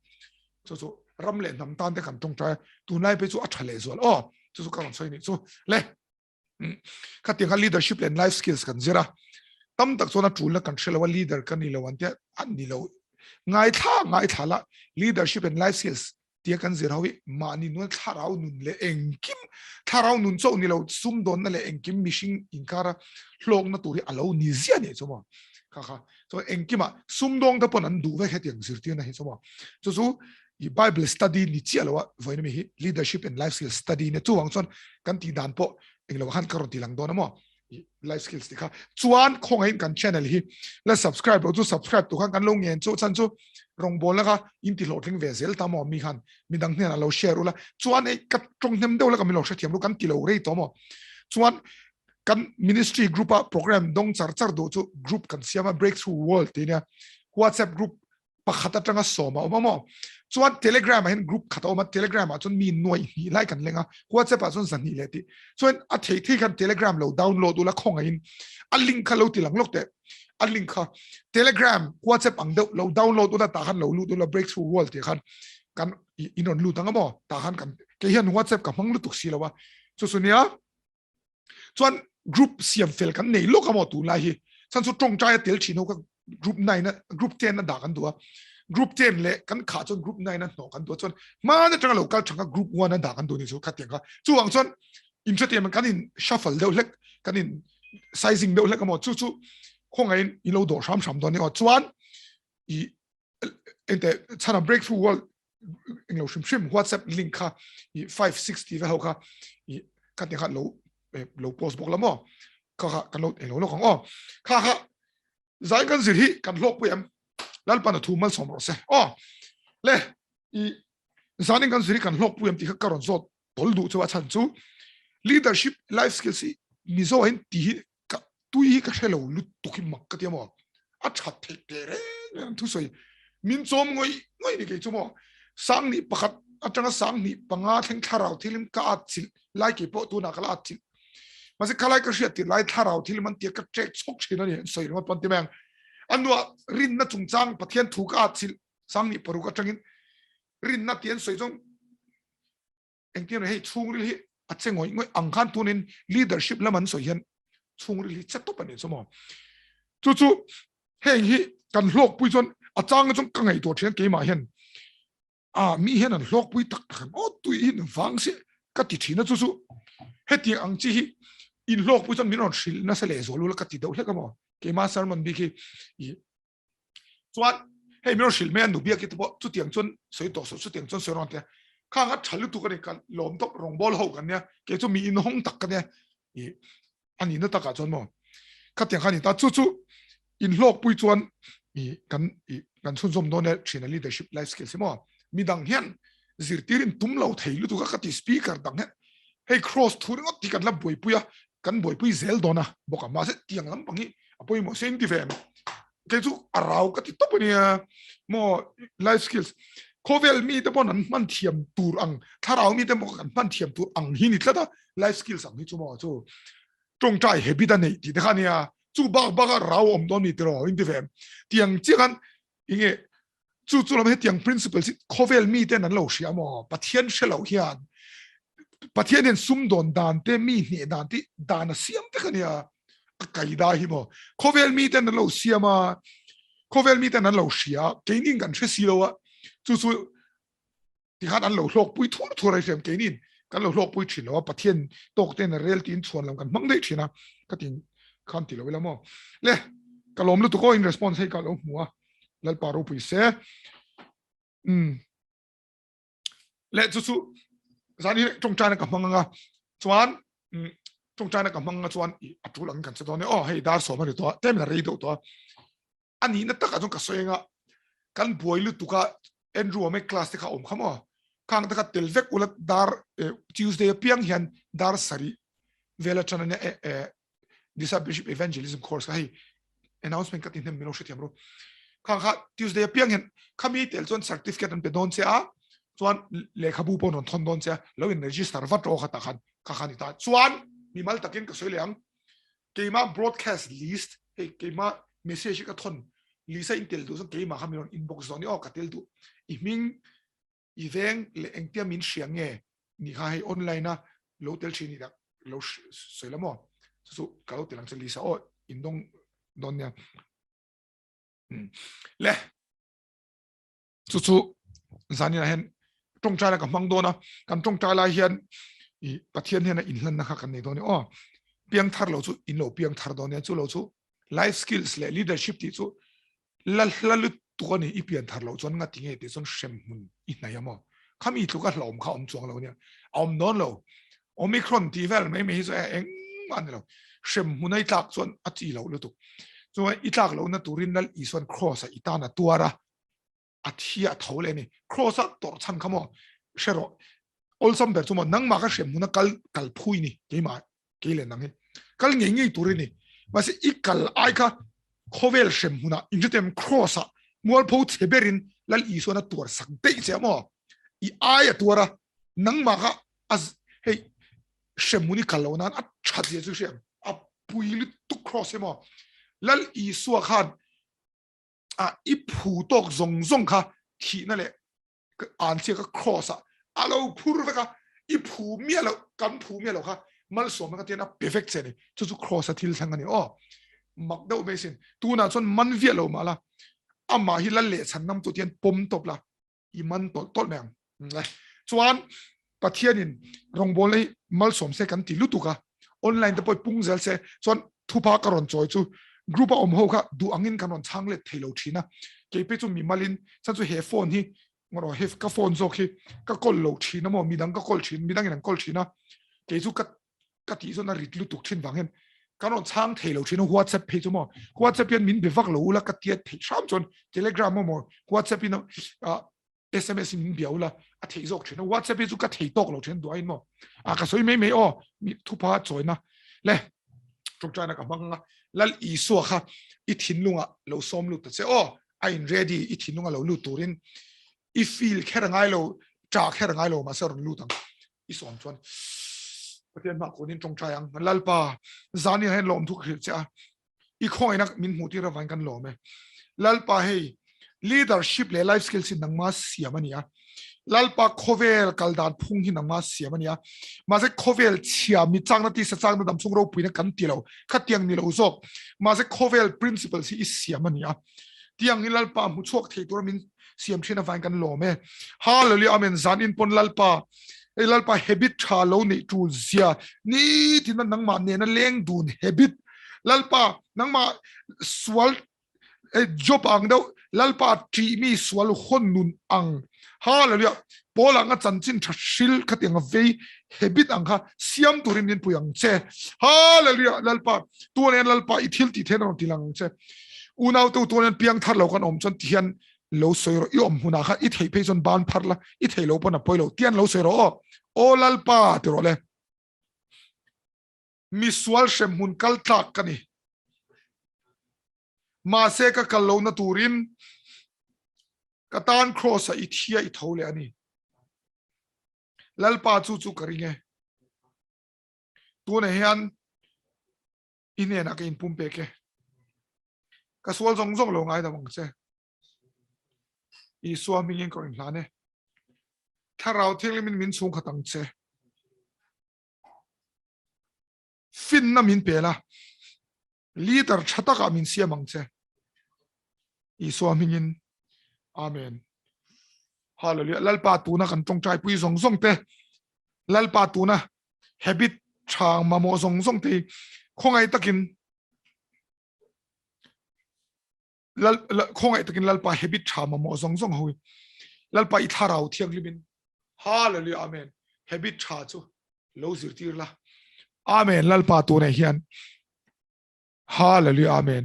so ram le nam tan te kan trong trai tu nai pe chu a thale zo chu ka ron soi ni so le ka ti ka leadership and life skills kan zira tam tak so na chul la kan shela leader kan ni lo wan te an ni lo ngai tha la leadership and life skills tia kan zirawi mani no tharau nun le engkim tharau nun so ni lo sum don na le engkim mishing inkara hlong na turi alo ni zia ne choma kha so engkima sum dong da pon an du ve hetiang zir tia na hi choma so I Bible study ni chi alo voina mi hi leadership and life skills study ne chu wang chon kan ti dan po englo han karon ti lang don mo life skills ti kha chuan khong in kan channel hi la subscribe ro chu subscribe to kan long yen chu chan chu rong bol la ka in ti lo thing ve zel ta mo mi khan mi dang ne lo share ula chuan e ka trong nem de la ka mi lo sha thiam lu kan ti lo rei to mo chuan kan ministry group a program dong char do chu group kan siama breakthrough world ti ne WhatsApp group pakhata tanga soma mo chuan telegram hen group khata ma telegram a chun mi noi hi lai kan lenga WhatsApp a chun san hi leti chuan a thei kan telegram lo download ula khonga in a link kha lo ti lang lok te a link kha telegram WhatsApp ang lo download ula ta khan lo lu ula breakthrough world ti khan kan inon lu tanga mo ta khan kan ke hian WhatsApp ka mang lu tuk si lawa chu sunia chuan group siam fel kan nei lo ka mo tu lai hi chan chu tong chai tel thino ka group 9 na group 10 na da kan tua group 10 le kan kha chon group 9 na no kan tua chon ma na tanga local changa group 1 na da kan tu ni chu khatia ka chu wang chon intrate man kan in shuffle deuh lek kan in sizing deuh lek ka mo chu chu khong ai in lo do sam do ni o chuan i ente chana breakthrough wall englo shim whatsapp link kha i 560 ve ho kha i khatia kha lo post box la mo kha kan lo elo lo khong o kha zai kan zir hi kan lok puyam lal pan thu mal som ro se o le I zanin kan zir kan lok puyam ti kha karon zot tol du chu chan chu leadership life skills mi zo hin ti ka tui ka shelo lu tu ki mak ka ti mo a chat the te re thu soi min chom ngoi ni ke chu mo sang ni pakhat atanga sang ni panga theng tharau thilim ka achil lai ki po tu na kala achil mase khalai ka shia ti lai tharau thil man ti ka trek chok china ni soi ro pan ti mang anwa rin na chungchang pathian thu ka achil sang ni paru ka tangin rin na tien soi jong engtiam hei chung ri hi achengoi ngoi angkhan tunin leadership laman soi hian chung ri hi chatop ani chomo chu chu heng hi kan hlok pui chon achang chong ka ngai to thian ke ma hian mi hian an hlok pui tak tak o tui in wang se ka ti thina chu chu heti ang chi hi in hlok pui chon min on shil na se le zo lu ka ti do hle ka mo ke ma sermon bi ki chuan hei min on shil me an nu bia ki to chu tiang chon soi to so chu tiang chon soi ron te khang a chalu tu ka ni kan lom tok rong bol ho kan nya ke chu mi in hong tak ka ne ani na ta ka chon mo ka tiang khani ta chu chu in hlok pui chuan kan chun zom don ne china leadership life skills mo mi dang hian zirtirin tum lo theilu tu ka ti speaker dang he hei cross thur ngot ti kan la boi puya kan boi pui zel dona boka ma se tiang lam pangi apoi mo seng ti fem ke chu arau ka ti top ni mo life skills kovel mi te bon man thiam tur ang tharau mi te mo kan man thiam tur ang hi ni tlada life skills ang hi chu mo chu tong chai hebi da nei ti de khania chu ba rau om don mi tro in ti fem tiang chi kan inge chu lam he tiang principles kovel mi te nan lo sia mo pathian shelo hian pathian en sum don dan te mi ni dan ti dan siam te khania kai da hi mo kovel mi te nan lo sia ma kovel mi te nan lo sia ke ning kan che si lo wa chu ti khan an lo hlok pui thur ai sem ke nin kan lo hlok pui thin lo pathian tok te na rel tin chuan lam kan mang dei thina ka tin khan ti lo la mo le ka lom lu tu ko in response he ka lo muwa lal paru pui se le chu zani trong chana ka manga chuan trong chana ka manga chuan atu lang kan se do ne oh hei dar so ma ri to tem na ri do to ani na ta ka jong ka soenga kan boilu tu ka Andrew me class te ka om khamo kang ta ka telvek ulat dar Tuesday piang hian dar sari vela chana ne discipleship evangelism course ka hei announcement ka tin hem mino shetiam ro kang kha Tuesday piang hian khami tel chon certificate an pe don che a chuan lekha bu pon on thon don che lo in register va to khata khan ka khani ta chuan mi mal takin ka soileang keima broadcast list he keima message ka thon lisa intel du so keima khamiron inbox zone o ka tel du iming iveng le engtia min siange ni kha he online na lo tel chini da lo soilamo so ka lo telang lisa o indong don nya le chu zani na hen trong cha la ka mang do na kan trong cha la hian I pathian hian in hlan na kha kan nei do ni o piang thar lo chu in lo piang thar do ne chu lo chu life skills le leadership ti chu la lu tu ni I pian thar lo chon nga ti nge ti chon shem mun I na ya mo khami tu ka hlom kha om chuang lo ne om non lo omicron ti vel mai mai zo eng man lo shem munai tak chon a chi lo lu tu so I tak lo na turin nal I son cross I ta na tuara athia thole ni cross a tor chan khamo shero olsam ber chumo nang ma ka shem muna kal phui ni keima kele nang he kal ngi turi ni mase ikal ai ka khovel shem muna injetem cross a mual pho cheberin lal I na tur sak dei che mo I ai atura nang ma ka as hey shem muni kalona a chat ye chu shem a puili tu cross mo lal I su khan I phu tok zong kha thi na le an che ka cross a alo phur ka I phu mi lo kan phu mi lo kha mal som ka tian a perfect che ni chu cross a thil thang ani mak do me sin tu na chon man via lo mala ama hi la le chan nam tu tian pom top la i man tol meng lai chuan pathianin rongbol nei mal som se kan ti lutuka online te poi pungzel se chon thupa karon choi chu group om ho kha du angin kanon changle thelo thina ke pe chu mi malin sa chu he phone hi ngoro he ka phone zo khi ka kol lo thina mo midang ka kol thin midang in kol thina ke chu ka ti zo na rit lutuk thin wangen kanon chang thelo thina WhatsApp page mo WhatsApp yan min bevak lo la ka tiat the sham chon Telegram mo WhatsApp in SMS in biaula a thei zok thina WhatsApp chu ka thei tok lo thin duain mo a ka soi me mi thupa choina le tuk chana ka manga lal isu kha I thinlunga lo som lu ta che I'm ready I thinlunga lo lu turin I feel kherangai lo cha kherangai lo ma ser lu tang I som chuan pathian ma konin tong chayang lalpa zani hen lom thu khil cha I khoina min mu ti ra van kan lo me lalpa hey leadership le life skills in nang ma siamania lalpa khovel kaldan phung hi nang ma siamania ma se khovel chia mi chang na ti sa chang na dam chung ro puina kan ti lo khatiang ni lo zok ma se khovel principles hi siamania tiang ni lalpa mu chok thei tur min siam thina van kan lo me hallelujah amen zan in pon lalpa lalpa habit tha lo ni tu zia ni tin nang ma ne na leng dun habit lalpa nang ma swal job ang daw lalpa tri mi swal hon nun ang hallelujah pola nga chanchin thashil khating ve habit ang kha siam turin nin puyang che hallelujah lalpa tuan lalpa ithil ti then on tilang che unaw tu tuan piang thar lo kan om chon tian lo soiro I om huna kha I thei pe chon ban pharla I thei lo pona poilo tian lo soiro o lalpa tiro le mi swal shem hun kal thak kani ma se ka kallo na turin katan cross a ithia I thole ani lalpa chu karinge tu ne hian ine na ka in pumpe ke ka swal zong lo ngai da mong che I swami in ko in lane tharau thil min chung khatang che fin na min pela leader chataka min siamang che I swami in amen hallelujah lalpa tu na kan tong chai pui zong te lalpa tu na habit chang ma mo zong te khongai takin khongai takin lalpa habit chang ma mo zong hoi lalpa I tharau thiang limin hallelujah amen habit cha chu lo zir tir la amen lalpa tu na hian hallelujah amen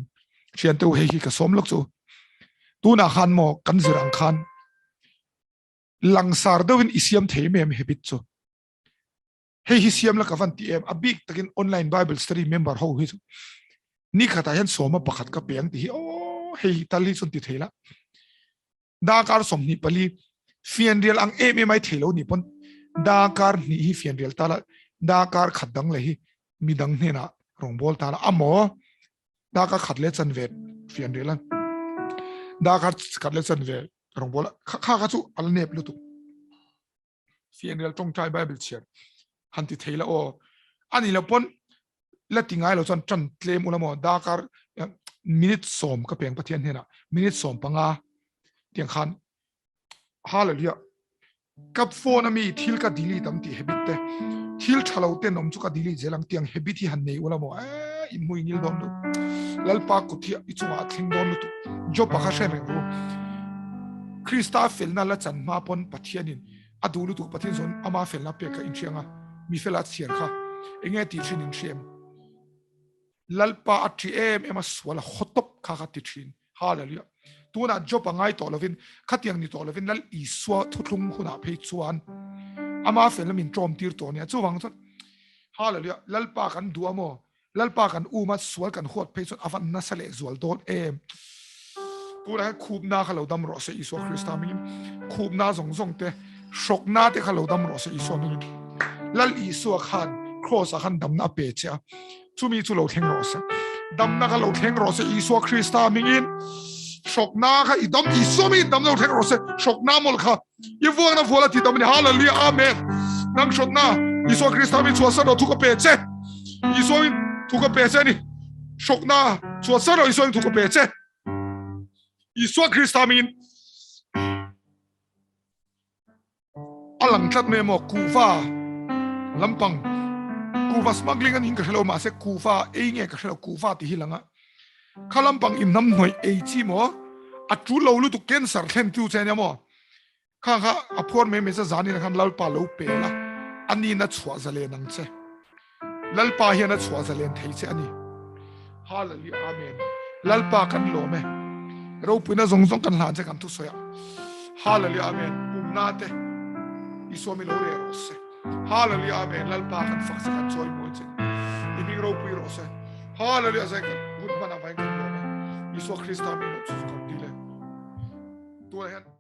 chian tu hei ka som lok chu tu na khan mo kan zirang khan langsar dawin isiam thei mem habit chu hei hi siam la ka van ti em abik takin online bible study member ho hi chu ni khata hian soma pakhat ka peng ti hei tali chun ti theila dakar som ni pali fian real ang em mai thelo ni pon dakar ni hi fian real tala dakar khadang le hi midang hena rongbol tala amo dakar khatle chan vet fian real an dakar khatle chan vet rongbol kha chu al nep lu tu fian real tong trai bible chian han ti theila ani la pon la tingai lo chan tran claim ulamo dakar minute som ka peng pathian hena minute som panga tiang khan hallelujah kap phone ami thil ka dili tam ti habit te thil thalo te nom chu ka dili jelang tiang habit hi han nei ulamo in mui nil don lu lalpa ku thi ichunga thling don lu tu jo pakha shen ro krista fel na la chan ma pon pathianin adulu tu pathin zon ama fel na pe ka in chianga mi fela chian kha enge ti thin in chem lalpa atri ema swala hotop kha kha ti thin hallelujah tuna job angai to lovin khatiang ni to lovin lal iswa thutlung huna phei chuan ama felamin trom tir to ne chuwang chon hallelujah lalpa kan duamo lalpa kan uma swal kan hot phei chon avan na sale zwal don pura khub na khalo dam ro se iso krista mi khub na zong te shok na te khalo dam ro se iso mi lal iso khan cross khan dam na pe cha chumi chu lo theng ro se dam na khalo theng ro se iso krista mi shok na kha idam iso mi dam lo theng ro se shok na mol kha ye vuang na fola ti dam ni hallelujah amen nang shok na Iso Krista min chua sano thuka pe che Iso min thuka pe che ni shokna chua sano Iso min thuka pe che Iso Krista min alang tlat me mo kufa lampang kufa smuggling an in ka hlo ma se kufa e nge ka hlo kufa ti hilanga khalampang im nam noi e chi mo atu lo lu tu cancer thlem tu che ne mo kha aphor me sa zani na khan lalpa lo pe la ani na chwa zale nang che lalpa hian na chwa zale thei che ani hallelujah amen lalpa kan lo me ro puna zong zong kan la che kan tu soya hallelujah amen pumna te iso mi lo re rose hallelujah amen lalpa kan faksa kan choi mo che imi ro pu rose hallelujah sa kan hun bana vai kan lo me iso Krista mi lo chu kan dile tu